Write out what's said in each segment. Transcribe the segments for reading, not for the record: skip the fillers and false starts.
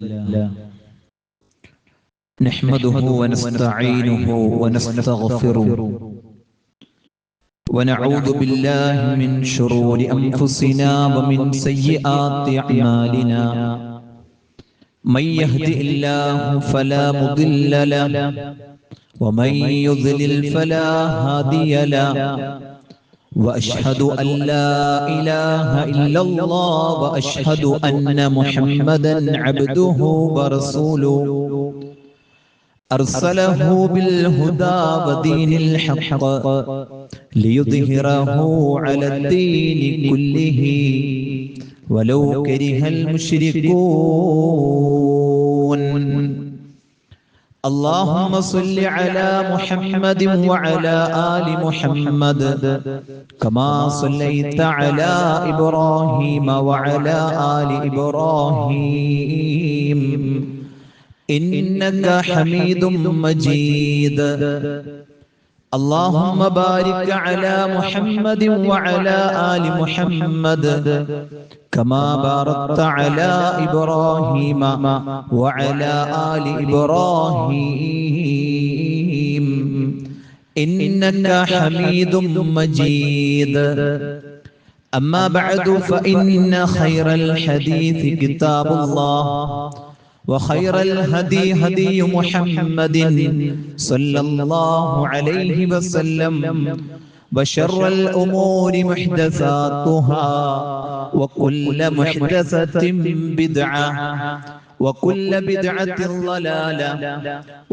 الله نحمده ونستعينه ونستغفره ونعوذ بالله من شرور أنفسنا ومن سيئات أعمالنا من يهد الله فلا مضل له ومن يضلل فلا هادي له وأشهد أن لا إله إلا الله وأشهد أن محمدا عبده ورسوله أرسله بالهدى ودين الحق ليظهره على الدين كله ولو كره المشركون اللهم صل على محمد وعلى آل محمد كما صليت على إبراهيم وعلى آل إبراهيم إنك حميد مجيد اللهم بارك على محمد وعلى آل محمد كما باركت على إبراهيم وعلى آل إبراهيم إنك حميد مجيد أما بعد فإن خير الحديث كتاب الله وخير الهدي هدي محمد صلى الله عليه وسلم وشر الأمور محدثاتها وكل محدثة بدعة وكل بدعة ضلالة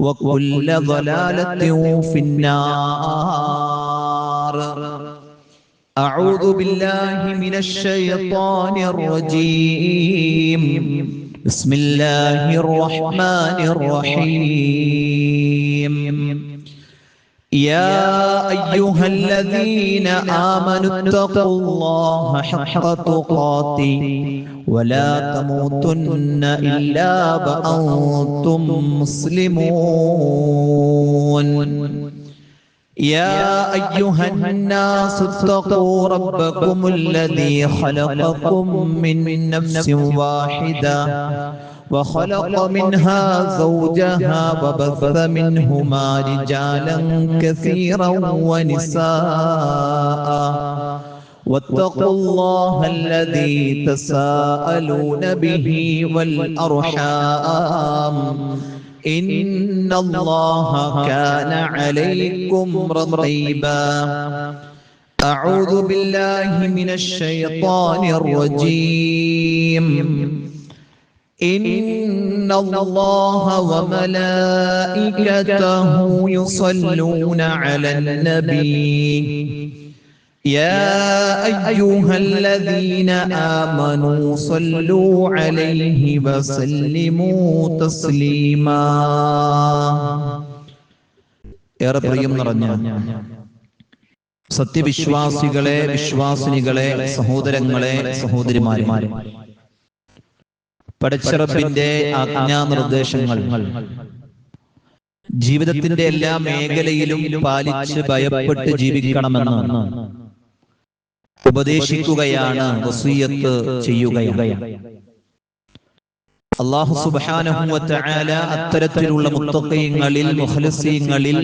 وكل ضلالة في النار أعوذ بالله من الشيطان الرجيم بسم الله الرحمن الرحيم يا أيها الذين آمنوا اتقوا الله حق تقاته ولا تموتن إلا وأنتم مسلمون يا أيها الناس اتقوا ربكم الذي خلقكم من نفس واحدة وخلق منها زوجها وبث منهما رجالا كثيرا ونساء واتقوا الله الذي تساءلون به والأرحام إن الله كان عليكم رقيبا أعوذ بالله من الشيطان الرجيم إن الله وملائكته يصلون على النبي يا أيها الذين آمنوا صلوا عليه وسلموا تسليما ഏറെ പ്രിയം നിറഞ്ഞ സത്യവിശ്വാസികളെ വിശ്വാസിനികളെ സഹോദരങ്ങളെ സഹോദരിമാരെ പടച്ചറബിന്റെ ആജ്ഞാനിർദ്ദേശങ്ങൾ ജീവിതത്തിന്റെ എല്ലാ മേഖലയിലും പാലിച്ച് ഭയപ്പെട്ട് ജീവിക്കണമെന്ന് ഉപദേശിക്കുകയാണ്, വസിയ്യത്ത് ചെയ്യുകയാണ്. അല്ലാഹു സുബ്ഹാനഹു വ തആല അത്തരത്തിലുള്ള മുത്തഖീങ്ങളിൽ, മുഖ്ലിസീങ്ങളിൽ,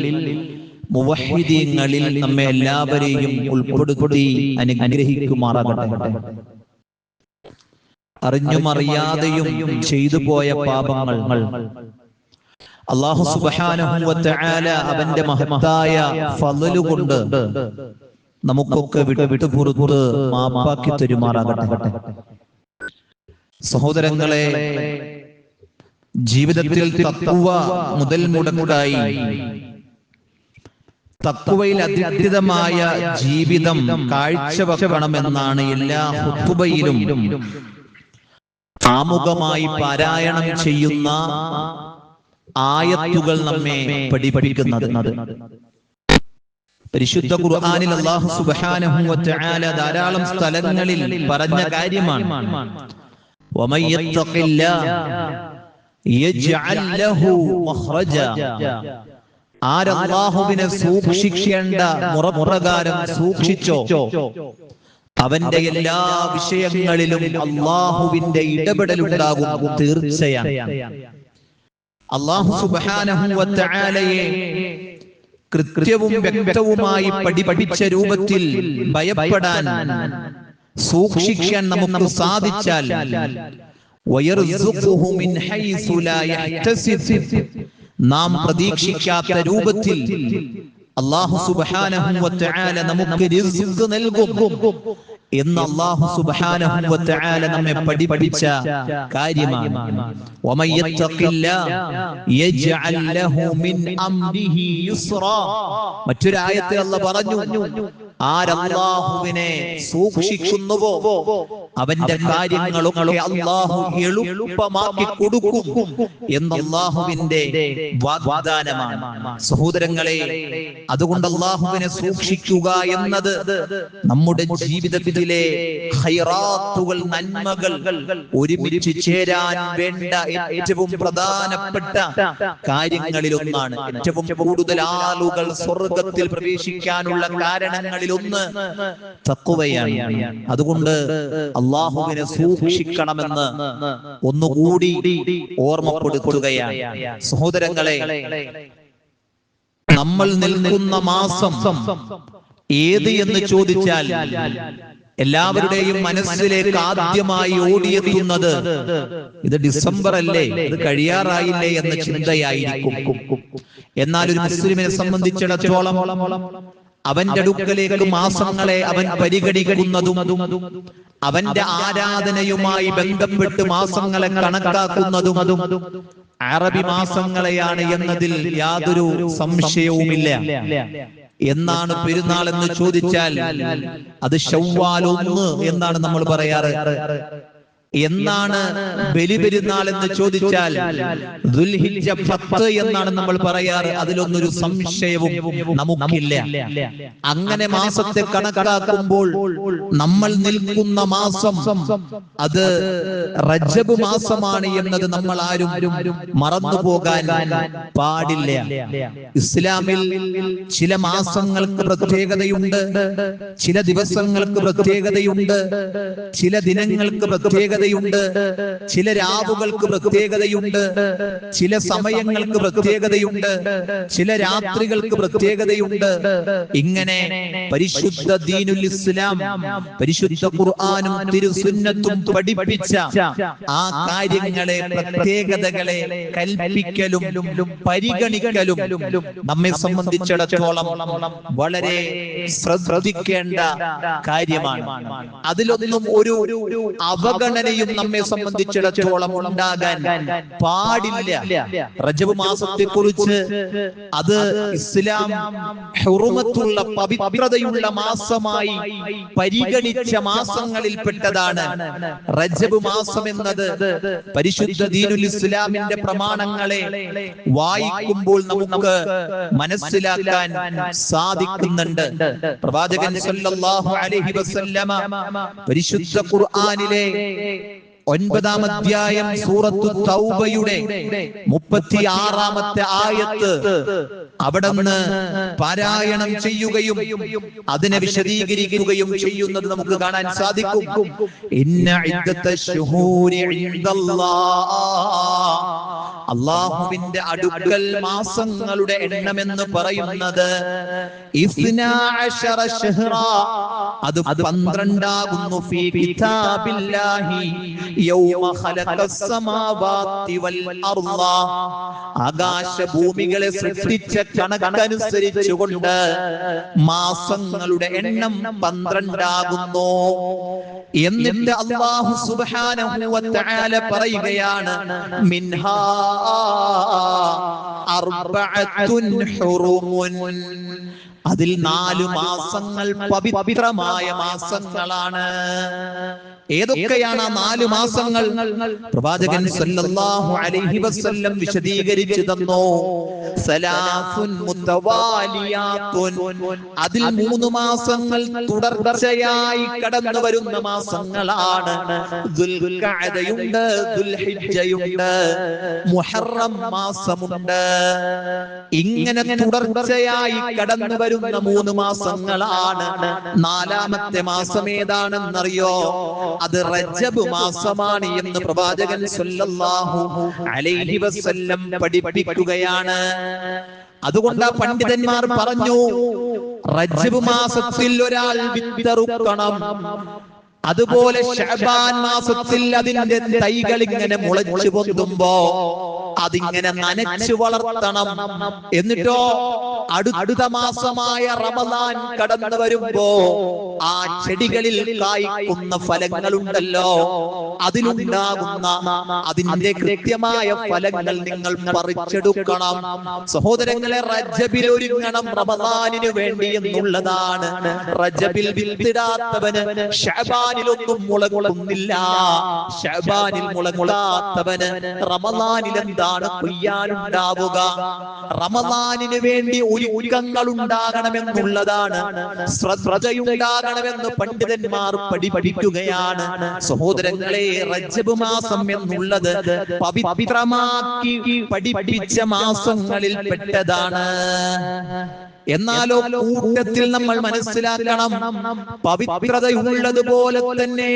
മുവഹ്ഹിദീങ്ങളിൽ നമ്മെ എല്ലാവരെയും ഉൾപ്പെടുത്തി അനുഗ്രഹിക്കുമാറാകട്ടെ. അറിഞ്ഞും അറിയാതെയും ചെയ്തു പോയ പാപങ്ങൾ അല്ലാഹു സുബ്ഹാനഹു വ തആല അവന്റെ മഹത്തായ ഫളല് കൊണ്ട് നമുക്കൊക്കെ വിട്ടുപുറത്ത് മാപ്പാക്കി തരുമാറാകട്ടെ. സഹോദരങ്ങളെ, ജീവിതത്തിൽ തഖ്വ മുതൽ മുടങ്ങായി തഖ്വയിൽ അധിഷ്ഠിതമായ ജീവിതം കാഴ്ചവെക്കണമെന്നാണ് എല്ലാ ഖുതുബയിലും ആമുഖമായി പാരായണം ചെയ്യുന്ന ആയത്തുകൾ നമ്മെ പഠിപ്പിക്കുന്നത്. പരിശുദ്ധ ഖുർആനിൽ അല്ലാഹു സുബ്ഹാനഹു വ തആല ധാരാളം സ്ഥലങ്ങളിൽ പറഞ്ഞ കാര്യമാണ്. വമൻ യത്തഖില്ലാഹ യജ്അൽ ലഹു മഖ്റജ. ആരല്ലാഹുവിനെ സൂക്ഷിക്കേണ്ട മുറപ്രകാരം സൂക്ഷിച്ചോ അവന്റെ എല്ലാ വിഷയങ്ങളിലും അള്ളാഹുവിന്റെ ഇടപെടലുണ്ടാകും, തീർച്ചയാണ്. അല്ലാഹു സുബ്ഹാനഹു വ തആലയെ കൃത്യവും വ്യക്തവുമായി പഠിപ്പിച്ച രൂപത്തിൽ ഭയപ്പെടാൻ, സൂക്ഷിക്കാൻ നമുക്ക് സാധിച്ചാൽ വയർസുഖുഹു മിൻ ഹൈസു ലാ യഹ്തസിബ്, നാം പ്രതീക്ഷിക്കാത്ത രൂപത്തിൽ അല്ലാഹു സുബ്ഹാനഹു വ തആല നമുക്ക് റിസ്ക് നൽകും എന്ന് അല്ലാഹു സുബ്ഹാനഹു വ തആല നമ്മെ പഠിപ്പിച്ച കാര്യമാണ്. വമൻ യത്തഖില്ലാഹ യജ്അൽ ലഹു മിൻ അംരിഹി യുസ്റാ. മറ്റൊരു ആയത്തിൽ അല്ലാഹു പറഞ്ഞു, ആരല്ലാഹുവിനെ സൂക്ഷിക്കുന്നുവോ അവന്റെ കാര്യങ്ങളൊക്കെ അല്ലാഹു എളുപ്പമാക്കി കൊടുക്കും എന്ന് അല്ലാഹുവിന്റെ വാഗ്ദാനമാണ്. സഹോദരങ്ങളെ, അതുകൊണ്ട് അല്ലാഹുവിനെ സൂക്ഷിക്കുക എന്നത് നമ്മുടെ ജീവിതത്തിലെ ഖൈറാത്തുകൾ, നന്മകൾ ഒരുമിച്ച് ചേരാൻ വേണ്ട ഏറ്റവും പ്രധാനപ്പെട്ട കാര്യങ്ങളിലൊന്നാണ്. ഏറ്റവും കൂടുതൽ ആളുകൾ സ്വർഗത്തിൽ പ്രവേശിക്കാനുള്ള കാരണങ്ങളിലൊന്ന് തഖ്വയാണ്. അതുകൊണ്ട് അല്ലാഹുവിനെ സൂക്ഷിക്കണമെന്ന് ഒന്നുകൂടി ഓർമ്മപ്പെടുത്തുകയാണ്. സഹോദരങ്ങളെ, നമ്മൾ നിൽക്കുന്ന മാസം ഏത് എന്ന് ചോദിച്ചാൽ എല്ലാവരുടെയും മനസ്സിലേക്ക് ആദ്യമായി ഓടിയെത്തുന്നത് ഇത് ഡിസംബർ അല്ലേ, ഇത് കഴിയാറായില്ലേ എന്ന ചിന്തയായിരിക്കും. എന്നാൽ ഒരു മുസ്ലിമിനെ സംബന്ധിച്ചിടത്തോളം അവന്റെ അടുക്കലേക്ക് മാസങ്ങളെ അവൻ പരിഗണിക്കുന്നതും അവന്റെ ആരാധനയുമായി ബന്ധപ്പെട്ട് മാസങ്ങളെ കണക്കാക്കുന്നതും അറബി മാസങ്ങളെയാണ് എന്നതിൽ യാതൊരു സംശയവുമില്ല. എന്നാണ് പെരുന്നാൾ എന്ന് ചോദിച്ചാൽ അത് ശവ്വാൽ 1 എന്നാണ് നമ്മൾ പറയാറ്. എന്നാണ് ബലിപെരുന്നാൾ എന്ന് ചോദിച്ചാൽ ദുൽഹിജ്ജ 10 എന്നാണ് നമ്മൾ പറയാറ്. അതിലൊന്നൊരു സംശയവും നമുക്കില്ല. അങ്ങനെ മാസത്തെ കണക്കാക്കുമ്പോൾ നമ്മൾ നിൽക്കുന്ന മാസം അത് റജബ് മാസമാണ് എന്നത് നമ്മൾ ആരും മറന്നു പോകാൻ പാടില്ല. ഇസ്ലാമിൽ ചില മാസങ്ങൾക്ക് പ്രത്യേകതയുണ്ട്, ചില ദിവസങ്ങൾക്ക് പ്രത്യേകതയുണ്ട്, ചില ദിനങ്ങൾക്ക് പ്രത്യേകതയുണ്ട്, ചില രാവുകൾക്ക് പ്രത്യേകതയുണ്ട്, ചില സമയങ്ങൾക്ക് പ്രത്യേകതയുണ്ട്, ചില രാത്രികൾക്ക് പ്രത്യേകതയുണ്ട്. ഇങ്ങനെ പരിശുദ്ധ ദീനുൽ ഇസ്ലാം, പരിശുദ്ധ ഖുർആനും തിരുസുന്നത്തും പഠിപ്പിച്ച ആ കാര്യങ്ങളെ, പ്രത്യേകതകളെ കൽപ്പിക്കലും പരിഗണിക്കലും നമ്മെ സംബന്ധിച്ചിടത്തോളം വളരെ ശ്രദ്ധിക്കേണ്ട കാര്യമാണ്. അതിലൊന്നും ഒരു അവഗണനയും നമ്മെ സംബന്ധിച്ചിടത്തോളം ഉണ്ടാകാൻ പാടില്ല. റജബ് മാസത്തെ കുറിച്ച് അത് ഇസ്ലാം ഹുറുമത്തുള്ള, പവിത്രതയുള്ള മാസമായി പരിഗണിച്ച മാസങ്ങളിൽപ്പെട്ടതാണ് റജബ് മാസം എന്നത്. പരിശുദ്ധ ദീനുൽ ഇസ്ലാമിന്റെ പ്രമാണങ്ങളെ വായിക്കുമ്പോൾ നമുക്ക് മനസ്സിലാക്കാൻ സാധിക്കുന്നുണ്ട്. പ്രവാചകൻ സല്ലല്ലാഹു അലൈഹി വസല്ലമ പരിശുദ്ധ ഖുർആനിലെ 9-ാം അധ്യായം സൂറത്തു തൗബയുടെ 36-ാമത്തെ ആയത്ത് അവിടുന്ന് പാരായണം ചെയ്യുകയും അതിനെ വിശദീകരിക്കുകയും ചെയ്യുന്നത് നമുക്ക് കാണാൻ സാധിക്കും. ഇന്ന ഇദ്ദത്തശ്ശുഹൂരി ഇൻദല്ലാഹ്, അല്ലാഹുവിന്റെ അടുക്കൽ മാസങ്ങളുടെ എണ്ണമെന്ന് പറയുന്നത് 12 ശഹ്റാ, അത് 12 ആകുന്നു. ഫീ കിതാബില്ലാഹി യൗമ ഖലഖസ് സമാവാതി വൽ അർള, ആകാശഭൂമികളെ സൃഷ്ടിച്ച കണക്കനുസരിച്ചുകൊണ്ട് മാസങ്ങളുടെ എണ്ണം 12 ആകുന്നു. എന്നിട്ട് അല്ലാഹു സുബ്ഹാനഹു വ തആല പറയുകയാണ്, മിൻഹാ അർബഅത്തുൻ ഹുറുമുൻ, അതിൽ 4 മാസങ്ങൾ പവിത്രമായ മാസങ്ങളാണ്. ഏതൊക്കെയാണ് ആ 4 മാസങ്ങൾ? പ്രവാചകൻ സല്ലല്ലാഹു അലൈഹി വസല്ലം വിശദീകരിച്ചു തന്നു. സലാസുൻ മുതവാലിയാത്തുൻ, അതിൽ 3 മാസങ്ങൾ തുടർച്ചയായി കടന്നു വരുന്ന മാസങ്ങളാണ്. ദുൽഖഅദയുണ്ട്, ദുൽഹിജ്ജയുണ്ട്, മുഹറം മാസമുണ്ട്. ഇങ്ങനെ തുടർച്ചയായി കടന്നു വരുന്ന വരുന്ന 3 മാസങ്ങളാണ്. 4-ാമത്തെ മാസം ഏതാണെന്നറിയോ? അത് റജബ് മാസമാണ് എന്ന് പ്രവാചകൻ സല്ലല്ലാഹു അലൈഹി വസല്ലം പഠിപ്പിക്കുകയാണ്. അതുകൊണ്ട് പണ്ഡിതന്മാർ പറഞ്ഞു, റജബ് മാസത്തിൽ ഒരാൾ വിത്തറുക്കണം, അതുപോലെ ശഅബാൻ മാസത്തിൽ അതിന്റെ തൈകൾ ഇങ്ങനെ മുളച്ചു പൊന്തുമ്പോ അതിങ്ങനെ നനച്ചു വളർത്തണം. എന്നിട്ടോ അടുത്ത മാസമായ റമദാൻ കടന്നു വരുമ്പോ ആ ചെടികളിൽ കായ്ക്കുന്ന ഫലങ്ങളുണ്ടല്ലോ, അതിലുണ്ടാകുന്ന അതിന്റെ കൃത്യമായ ഫലങ്ങൾ നിങ്ങൾ പറിച്ചെടുക്കണം. സഹോദരങ്ങളെ, റജബിൽ ഒരുങ്ങണം റമദാനിന് വേണ്ടി എന്നുള്ളതാണ്. റജബിൽ വിത്തിടാത്തവന് ശഅബാനിലൊന്നും മുളകൊള്ളുന്നില്ല. ശഅബാനിൽ മുളകൊള്ളാത്തവന് റമദാനിൽ എന്താണ് കൊയ്യാനുണ്ടാവുക? റമദാനിന് വേണ്ടി ഒരുക്കങ്ങൾ ഉണ്ടാകണമെന്നുള്ളതാണ്, ശ്രദ്ധയുണ്ടാകണമെന്ന് പണ്ഡിതന്മാർ പഠിപ്പിക്കുകയാണ്. സഹോദരങ്ങളെ, റജബ് മാസം എന്നുള്ളത് പവിത്രമാക്കി പഠിപ്പിച്ച മാസങ്ങളിൽ പെട്ടതാണ്. എന്നാലോ കൂട്ടത്തിൽ നമ്മൾ മനസ്സിലാക്കണം, പവിത്രതയുള്ളതുപോലെ തന്നെ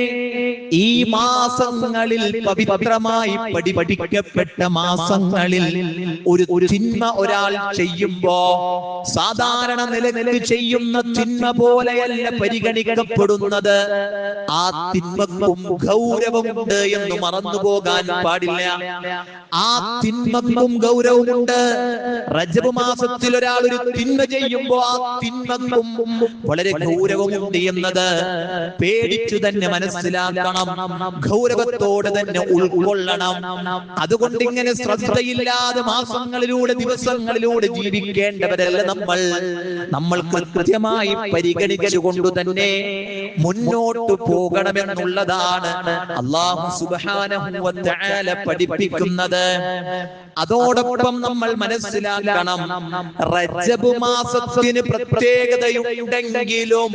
ഈ മാസങ്ങളിൽ പവിത്രമായി പഠിപ്പിക്കപ്പെട്ട മാസങ്ങളിൽ ഒരു തിന്മ ഒരാൾ ചെയ്യുമ്പോ സാധാരണ നിലനിൽ ചെയ്യുന്ന തിന്മ പോലെയല്ല പരിഗണിക്കപ്പെടുന്നത്. ആ തിന്മക്കും ഗൗരവമുണ്ട് എന്ന് മറന്നുപോകാൻ പാടില്ല. ആ തിന്മക്കും ഗൗരവമുണ്ട്. റജബ് മാസത്തിൽ ഒരാൾ ഒരു തിന്മ ചെയ്യുമ്പോ ആ തിന്മക്കും വളരെ ഗൗരവമുണ്ട് എന്നത് പേടിച്ചു തന്നെ മനസ്സിലാക്കണം, ഗൗരവത്തോടെ തന്നെ ഉൾക്കൊള്ളണം. അതുകൊണ്ട് ഇങ്ങനെ ശ്രദ്ധയില്ലാതെ മാസങ്ങളിലൂടെ ദിവസങ്ങളിലൂടെ ജീവിക്കേണ്ടവരല്ല നമ്മൾ കൃത്യമായി പരിഗണിച്ചുകൊണ്ട് തന്നെ മുന്നോട്ട് പോകണമെന്നുള്ളതാണ് അല്ലാഹു സുബ്ഹാനഹു വ തആല പഠിപ്പിക്കുന്നത്. അതോടൊപ്പം നമ്മൾ മനസ്സിലാക്കണം, റജബ് മാസത്തിന് പ്രത്യേകതയുണ്ടെങ്കിലും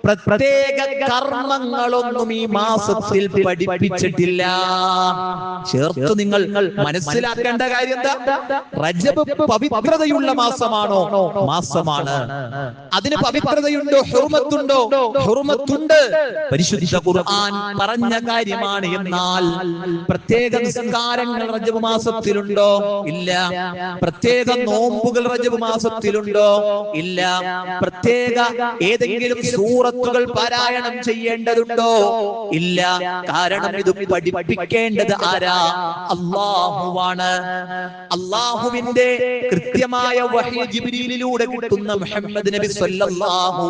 പ്രത്യേക കർമ്മങ്ങളൊന്നും ഈ മാസത്തിൽ പഠിപ്പിച്ചിട്ടില്ല. ചേർത്ത് നിങ്ങൾ മനസ്സിലാക്കേണ്ട കാര്യം എന്താ? റജബ് പവിത്രതയുള്ള മാസമാണോ? മാസമാണ്. അതിന് പവിത്രതയുണ്ടോ? ഹുർമത്തുണ്ടോ? ഹുർമത്തുണ്ട്. പരിശുദ്ധ ഖുർആൻ പറഞ്ഞ കാര്യമാണ്. എന്നാൽ പ്രത്യേക നിസ്കാരങ്ങൾ റജബ് മാസത്തിലുണ്ടോ? ഇല്ല. പ്രത്യേക നോമ്പുകൾ റജബ് മാസത്തിലുണ്ടോ? ഇല്ല. പ്രത്യേക ഏതെങ്കിലും സൂറത്തുകൾ പാരായണം ചെയ്യേണ്ടതുണ്ടോ? ഇല്ല. കാരണം ഇത് പഠിപ്പിക്കേണ്ടത് ആരാ? അല്ലാഹുവാണ്. അല്ലാഹുവിന്റെ കൃത്യമായ വഹി ജിബ്രീലിലൂടെ കിട്ടുന്ന മുഹമ്മദ് നബി സല്ലല്ലാഹു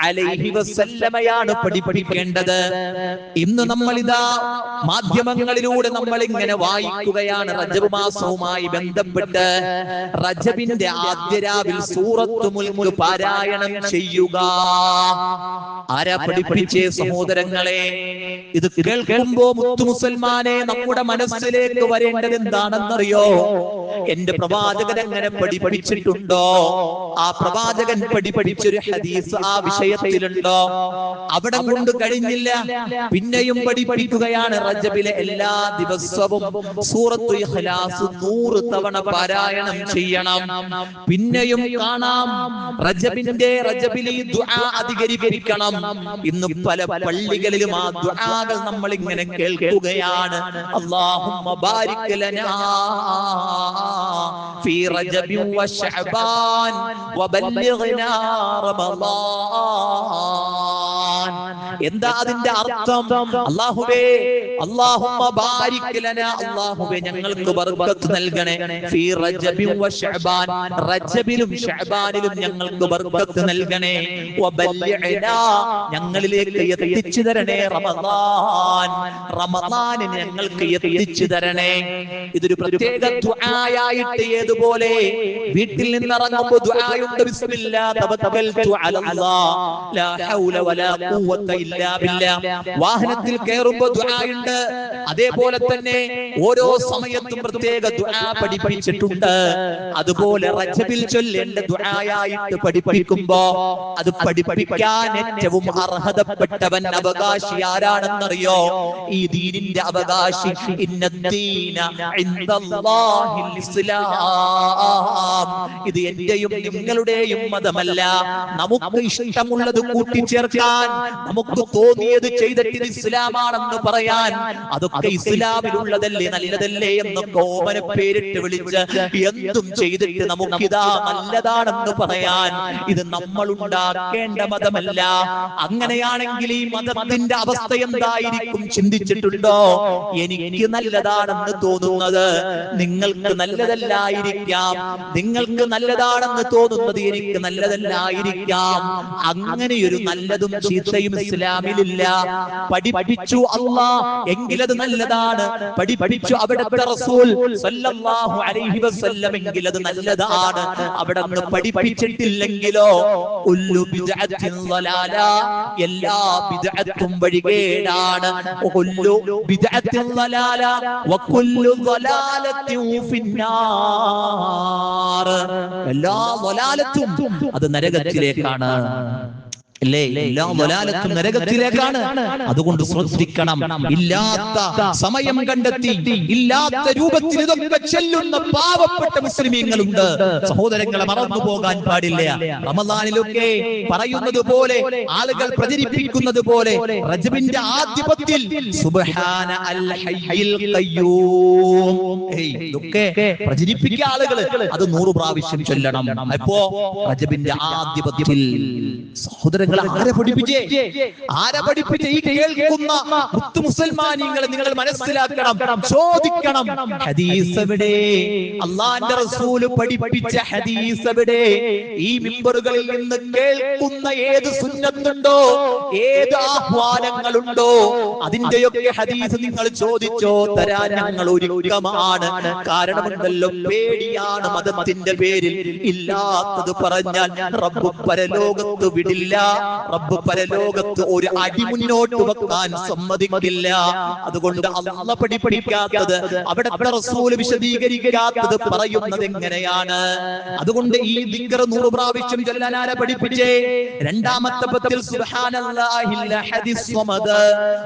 അലൈഹി വസല്ലമയാണ് പഠിപ്പിക്കേണ്ടത്. ഇന്ന് നമ്മളിതാ മാധ്യമങ്ങളിലൂടെ നമ്മൾ ഇങ്ങനെ വായിക്കുകയാണ് റജബ് മാസവുമായി ബന്ധപ്പെട്ട് റജബിന്റെ ആദ്യ രാവിൽ സൂറത്തുൽ മുൽക്ക് പാരായണം ചെയ്യുക. ആരാ പഠിപ്പിച്ചേ? സഹോദരങ്ങളെ, ഇത് കേൾക്കുമ്പോ മുത്തു മുസൽമാനെ നമ്മുടെ മനസ്സിലേക്ക് വരേണ്ടത് എന്താണെന്നറിയോ? എന്റെ പ്രവാചകൻ എങ്ങനെ പഠിപ്പിച്ചിട്ടുണ്ടോ? ആ പ്രവാചകൻ പഠിപ്പിച്ചൊരു ഹദീസ് ആ വിഷയത്തിലുണ്ടോ? അവിടെ കൊണ്ട് കഴിഞ്ഞില്ല, പിന്നെയും പഠിപ്പിക്കുകയാണ്. റജബിലെ എല്ലാ ദിവസവും സൂറത്തുൽ ഇഖ്ലാസ് 100 തവണ പാരായണം ചെയ്യണം. പിന്നെയും കാണാം റജബിൽ ഈ ദുആ അധികരിക്കണം. ഇന്ന് പല പള്ളികളിലും ആ ദുആകൾ നമ്മൾ ഇങ്ങനെ കേൾക്കുകയാണ്. അല്ലാഹുമ്മ ബാരിക് ലനാ ഫീ റജബി വ ശഅബാൻ വബല്ലിഗ്നാ റമളാൻ. എന്താ അതിന്റെ അർത്ഥം? അല്ലാഹുവേ, അല്ലാഹുമ്മ ബാരിക് ലനാ, അല്ലാഹുവേ ഞങ്ങൾക്ക് ബർക്കത്ത് നൽകണേ. ഫീ റജബി വ ശഅബാൻ, റജബിലും ശഅബാനിലും ഞങ്ങൾക്ക് ബർക്കത്ത് നൽകണേ. വബല്ലിഗ്നാ, ഞങ്ങളിലേക്ക് എത്തിച്ചു തരണേ റമളാൻ, റമളാനിനെ ഞങ്ങൾക്ക് എത്തിച്ചു തരണേ. ഇതൊരു പ്രത്യേക ദുആയായിട്ട് ഏതുപോലെ വീട്ടിൽ നിന്ന് ഇറങ്ങുമ്പോൾ ദുആയുണ്ട്. ബിസ്മില്ലാ തവക്കൽതു അലല്ലാഹ് ലാ ഹൗല വലാ ഖുവത ഇല്ലാ ബില്ലാ. വാഹനത്തിൽ കയറുമ്പോൾ ദുആ ഉണ്ട്. അതേപോലെ തന്നെ ഓരോ സമയത്തും പ്രത്യേക ദുആ പഠിപ്പിച്ചിട്ടുണ്ട്. അതുപോലെ റജബിൽ ചൊല്ലേണ്ട ദുആയായിട്ട് പഠിപ്പിക്കുമ്പോ അത് പഠിപ്പിക്കാൻ ഏറ്റവും അർഹതപ്പെട്ടവൻ അവകാശി ആരാണെന്നറിയോ? ഈ ദീനിന്റെ അവകാശി. ഇന്നദ്ദീന ഇൻദല്ലാഹിൽ ഇസ്ലാം. ഇത് എന്റെയും നിങ്ങളുടെയും മതമല്ല. നമുക്ക് ഇഷ്ടമുള്ളത് കൂട്ടിച്ചേർക്കാൻ, നമുക്ക് തോന്നിയത് ചെയ്തിട്ട് ഇത് ഇസ്ലാമാണെന്ന് പറയാൻ, അതൊക്കെ ഇസ്ലാമിലുള്ളതല്ലേ, നല്ലതല്ലേ എന്നൊക്കെ ഓമന പേരിട്ട് വിളിച്ച് എന്തും ചെയ്തിട്ട് നമുക്കിതാ നല്ലതാണെന്ന് പറയാൻ ഇത് നമ്മൾ ഉണ്ടാക്കേണ്ട മതമല്ല. അങ്ങനെയാണെങ്കിൽ ഈ മതത്തിന്റെ അവസ്ഥ എന്തായിരിക്കും ചിന്തിച്ചിട്ടുണ്ടോ? എനിക്ക് നല്ലതാണെന്ന് തോന്നുന്നത് നിങ്ങൾക്ക് നല്ലതല്ലായിരിക്കാം, നിങ്ങൾക്ക് നല്ലതാണെന്ന് തോന്നുന്നത് എനിക്ക് നല്ലതല്ലായിരിക്കാം. അങ്ങനെയൊരു നല്ലതും ചീത്തയും ഇസ്ലാമിലില്ല. പഠിപ്പിച്ചു അല്ലാഹ് എങ്കിലത് നല്ലതാണ്, പഠിപ്പിച്ചു അവിടുത്തെ റസൂൽ സല്ലല്ലാഹു അലൈഹി വസല്ലം എങ്കിലത് നല്ലതാണ്. അവിടെ പഠിപ്പിച്ചിട്ടില്ലെങ്കിലോ കുല്ലു ബിദ്അത്തിൻ ളലാല, എല്ലാ ബിദ്അത്തും വഴികേടാണ്. കുല്ലു ബിദ്അത്തിൻ ളലാല വകുല്ലു ളലാലത്തിൻ ഫിന്നാർ. എല്ലാ ളലാലത്തും അത് നരകത്തിലേക്കാണ്. എല്ലാ വലാലത്തും നരകത്തിലേക്കാണ്. അതുകൊണ്ട് ശ്രദ്ധിക്കണം. ഇല്ലാത്ത സമയം കണ്ടെത്തി ഇല്ലാത്ത രൂപത്തിൽ ഇതൊക്കെ ചെല്ലുന്ന പാവപ്പെട്ട മുസ്ലിമീങ്ങളുണ്ട്. സഹോദരങ്ങളെ, മറന്നു പോകാൻ പാടില്ല. റമദാനിലൊക്കെ പറയുന്നത് പോലെ, ആളുകൾ പ്രചരിപ്പിക്കുന്നത് പോലെ റജബിന്റെ ആദ്യപത്തിൽ സുബ്ഹാന അൽ ഹയ്യിൽ ഖയ്യൂം ഇതൊക്കെ പ്രചരിപ്പിക്കുക ആളുകൾ. അത് 100 പ്രാവശ്യം ചൊല്ലണം. അപ്പോ റജബിന്റെ ആദ്യപത്തിൽ സഹോദരങ്ങൾ ആരെ പഠിപ്പിച്ചേ? ഈ കേൾക്കുന്ന മുത്തു മുസൽമാനികളെ നിങ്ങൾ മനസ്സിലാക്കണം, ചോദിക്കണം. ഹദീസ് എവിടെ? അല്ലാഹുവിന്റെ റസൂൽ പഠിപ്പിച്ച ഹദീസ് എവിടെ? ഈ മിമ്പറുകളിൽ നിന്ന് കേൾക്കുന്ന ഏത് സുന്നത്തുണ്ടോ, ഏത് ആഹ്വാനങ്ങളുണ്ടോ, അതിന്റെയൊക്കെ ഹദീസ് നിങ്ങൾ ചോദിച്ചോ, തരാൻ ഞങ്ങൾ ഒരുക്കമാണ്. കാരണമുണ്ടല്ലോ, പേടിയാണ് മതത്തിന്റെ പേരിൽ. ഇല്ലാത്തത് പറഞ്ഞാൽ റബ്ബ് പരലോകത്ത് വിടില്ല. റബ്ബ് പരലോകത്ത് ഒരു അടി മുന്നോട്ട് വെക്കാൻ സമ്മതിക്കില്ല. അതുകൊണ്ട് അല്ലാഹ് പഠിപ്പിക്കാത്തത്, അവിടുത്തെ റസൂൽ വിശദീകരിക്കാത്തത് പറയുന്നത് എങ്ങനെയാണ്? അതുകൊണ്ട് ഈ ദിക്ർ 100 പ്രാവശ്യം ചൊല്ലാൻ ആരെ പഠിപ്പിച്ചേ? രണ്ടാമത്തെ പത്തിൽ സുബ്ഹാനല്ലാഹിൽ അഹദിസ് സ്വമദ്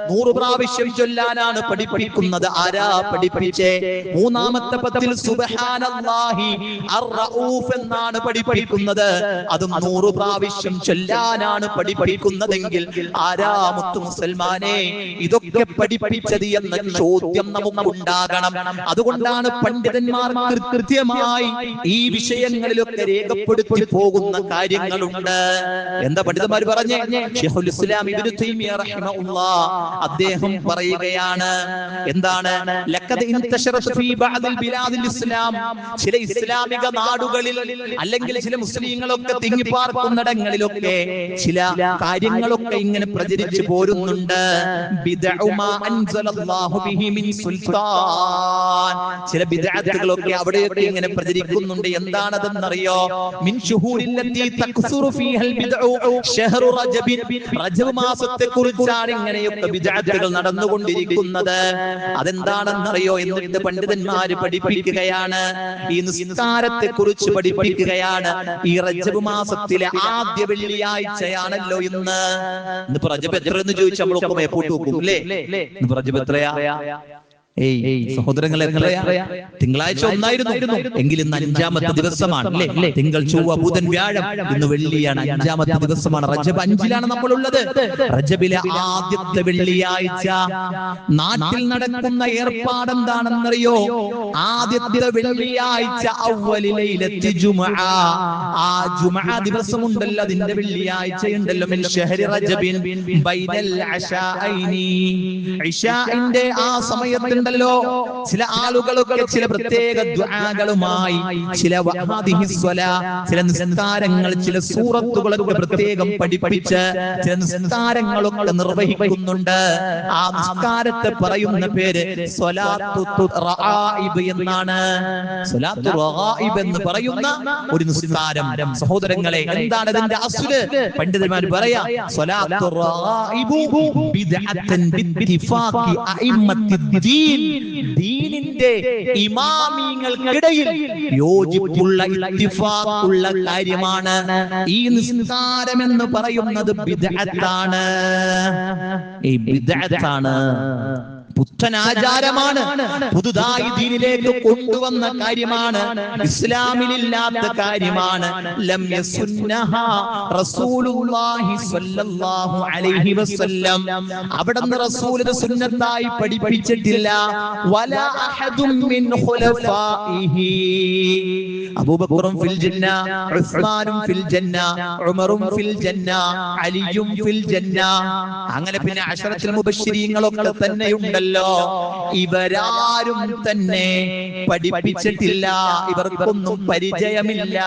100 പ്രാവശ്യം ചൊല്ലാനാണ് പഠിപ്പിക്കുന്നത്. ആരാ പഠിപ്പിച്ചേ? മൂന്നാമത്തെ പത്തിൽ സുബ്ഹാനല്ലാഹി അർ-റഊഫ് എന്നാണ് പഠിപ്പിക്കുന്നത്. അതും 100 പ്രാവശ്യം ചൊല്ലാനാണ് പഠിപ്പിക്കുന്നതെങ്കിൽ ആരാ മുത്തു മുസൽമാനെ ഇതൊക്കെ പഠിപ്പിച്ചത് എന്ന ചോദ്യം നമുക്കുണ്ടാകണം. അതുകൊണ്ടാണ് പണ്ഡിതന്മാർ കൃത്യമായി ഈ വിഷയങ്ങളിലൊക്കെ രേഖപ്പെടുത്തി പോകുന്ന കാര്യങ്ങളുണ്ട്. എന്താ പണ്ഡിതന്മാർ പറഞ്ഞേ? ശൈഖുൽ ഇസ്ലാം ഇബ്നു തൈമിയ്യ റഹിമഹുല്ലാഹ് അദ്ദേഹം പറയുകയാണ്, എന്താണ്? ലഖദ് ഇൻതശറത് ഫീ ബഅദിൽ ബിലാദിൽ ഇസ്ലാം, ചില ഇസ്ലാമിക നാടുകളിൽ അല്ലെങ്കിൽ ചില മുസ്ലിങ്ങളൊക്കെ തിങ്ങിപ്പാർക്കുന്നിടങ്ങളിലൊക്കെ ചില കാര്യങ്ങളൊക്കെ ഇങ്ങനെ പ്രചരിച്ചു പോരുന്നുണ്ട്. ചില ബിദ്അത്തുകളൊക്കെ അവിടെയൊക്കെ ഇങ്ങനെ പ്രചരിക്കുന്നുണ്ട്. എന്താണതെന്നറിയോ? മിൻ ശുഹൂരില്ലത്തി തക്സുറു ഫീഹൽ ബിദ്ഉ ശഹ്റു റജബ്, റജബ് മാസത്തെ കുറിച്ചാണ് ഇങ്ങനെയൊക്കെ ബിദ്അത്തുകൾ നടന്നുകൊണ്ടിരിക്കുന്നത്. അതെന്താണെന്നറിയോ? എന്നിട്ട് പണ്ഡിതന്മാര് പഠിപ്പിക്കുകയാണ്, ഈ നിസ്കാരത്തെ കുറിച്ച് പഠിപ്പിക്കുകയാണ്. ഈ റജബ് മാസത്തിലെ ആദ്യ വെള്ളിയാഴ്ചയാണല്ലോ ഇന്ന്. ഇന്നിപ്പോ റജബ് എത്രയെന്ന് ചോദിച്ചാൽ നമ്മളൊക്കെ എപ്പോട്ട് വെക്കും അല്ലേ? ഇന്നിപ്പോ റജബ് എത്രയാ? സഹോദരങ്ങളെ, തിങ്കളാഴ്ച 1 എങ്കിൽ ഇന്ന് 5ാമത്തെ ദിവസമാണ് അല്ലേ? തിങ്കൾ, ചൊവ്വ, ബുധൻ, വ്യാഴം, ഇന്ന് വെള്ളിയാണ്. 5ാമത്തെ ദിവസമാണ്. റജബ് 5-ലാണ് നമ്മളുള്ളത്. റജബിലെ ആദ്യത്തെ വെള്ളിയാഴ്ച നാട്ടിൽ നടക്കുന്ന ഏർപ്പാട് എന്താണെന്നറിയോ? ആദ്യത്തെ വെള്ളിയാഴ്ച അവ്വലി ലൈലത്തി ജുമുഅ, ആ ജുമുഅ ദിവസമുണ്ടല്ലോ, അതിന്റെ വെള്ളിയാഴ്ചയുണ്ടല്ലോ, മിൻ ശഹരി റജബിൻ ബൈനൽ അശാഇനി, ഇശാഇന്റെ ആ സമയത്തുണ്ട് ഉണ്ടല്ലോ, ചില ആളുകളൊക്കെ ചില പ്രത്യേക ദുആകളുമായി ചില ചില നിസ്കാരങ്ങൾ, ചില സൂറത്തുകളൊക്കെ പ്രത്യേകം പഠിപ്പിച്ച് ചില നിസ്കാരങ്ങളൊക്കെ നിർവഹിക്കുന്നുണ്ട്. ആ നിസ്കാരത്തെ പറയുന്ന പേര് സ്വലാത്തു റഗായിബ് എന്നാണ്. സ്വലാത്തു റഗായിബ് എന്ന് പറയുന്ന ഒരു നിസ്കാരം. സഹോദരങ്ങളെ, എന്താണ് അതിന്റെ അസ്ല്? പണ്ഡിതന്മാർ പറയാ, സ്വലാത്തു റഗായിബു ബിദ്അത്തുൻ ബിത്തിഫാഖി അഇമ്മത്തിദ്ദീൻ. ദീനിന്റെ ഇമാമിങ്ങൾക്കിടയിൽ യോജിപ്പുള്ള ഇത്തിഫാഖുള്ള കാര്യമാണ്. ഈ നിസ്കാരം എന്ന് പറയുന്നത് ബിദ്അത്താണ്. ഈ ബിദ്അത്താണ്, പുത്തനാചാരമാണ്, പുതുതായി ദീനിലേക്ക് കൊണ്ടുവന്ന കാര്യമാണ്, ഇസ്ലാമിലില്ലാത്ത കാര്യമാണ്. ലം യസുന്നഹാ റസൂലുള്ളാഹി സ്വല്ലല്ലാഹു അലൈഹി വസല്ലം. അവിടുന്ന് റസൂൽ സുന്നത്തായി പഠിപ്പിച്ചിട്ടില്ല. വലാ അഹദും മിൻ ഖുലഫാഇഹി. അബൂബക്കറും ഫിൽ ജന്ന, ഉസ്മാനും ഫിൽ ജന്ന, ഉമറും ഫിൽ ജന്ന, അലിയും ഫിൽ ജന്ന. അങ്ങനെ പിന്നെ അശറത്തുൽ മുബശ്ശിരീങ്ങളൊക്കെ തന്നെയുണ്ടല്ലോ. ഇവരാരും തന്നെ പഠിപ്പിച്ചിട്ടില്ല, ഇവർക്കൊന്നും പരിചയമില്ല.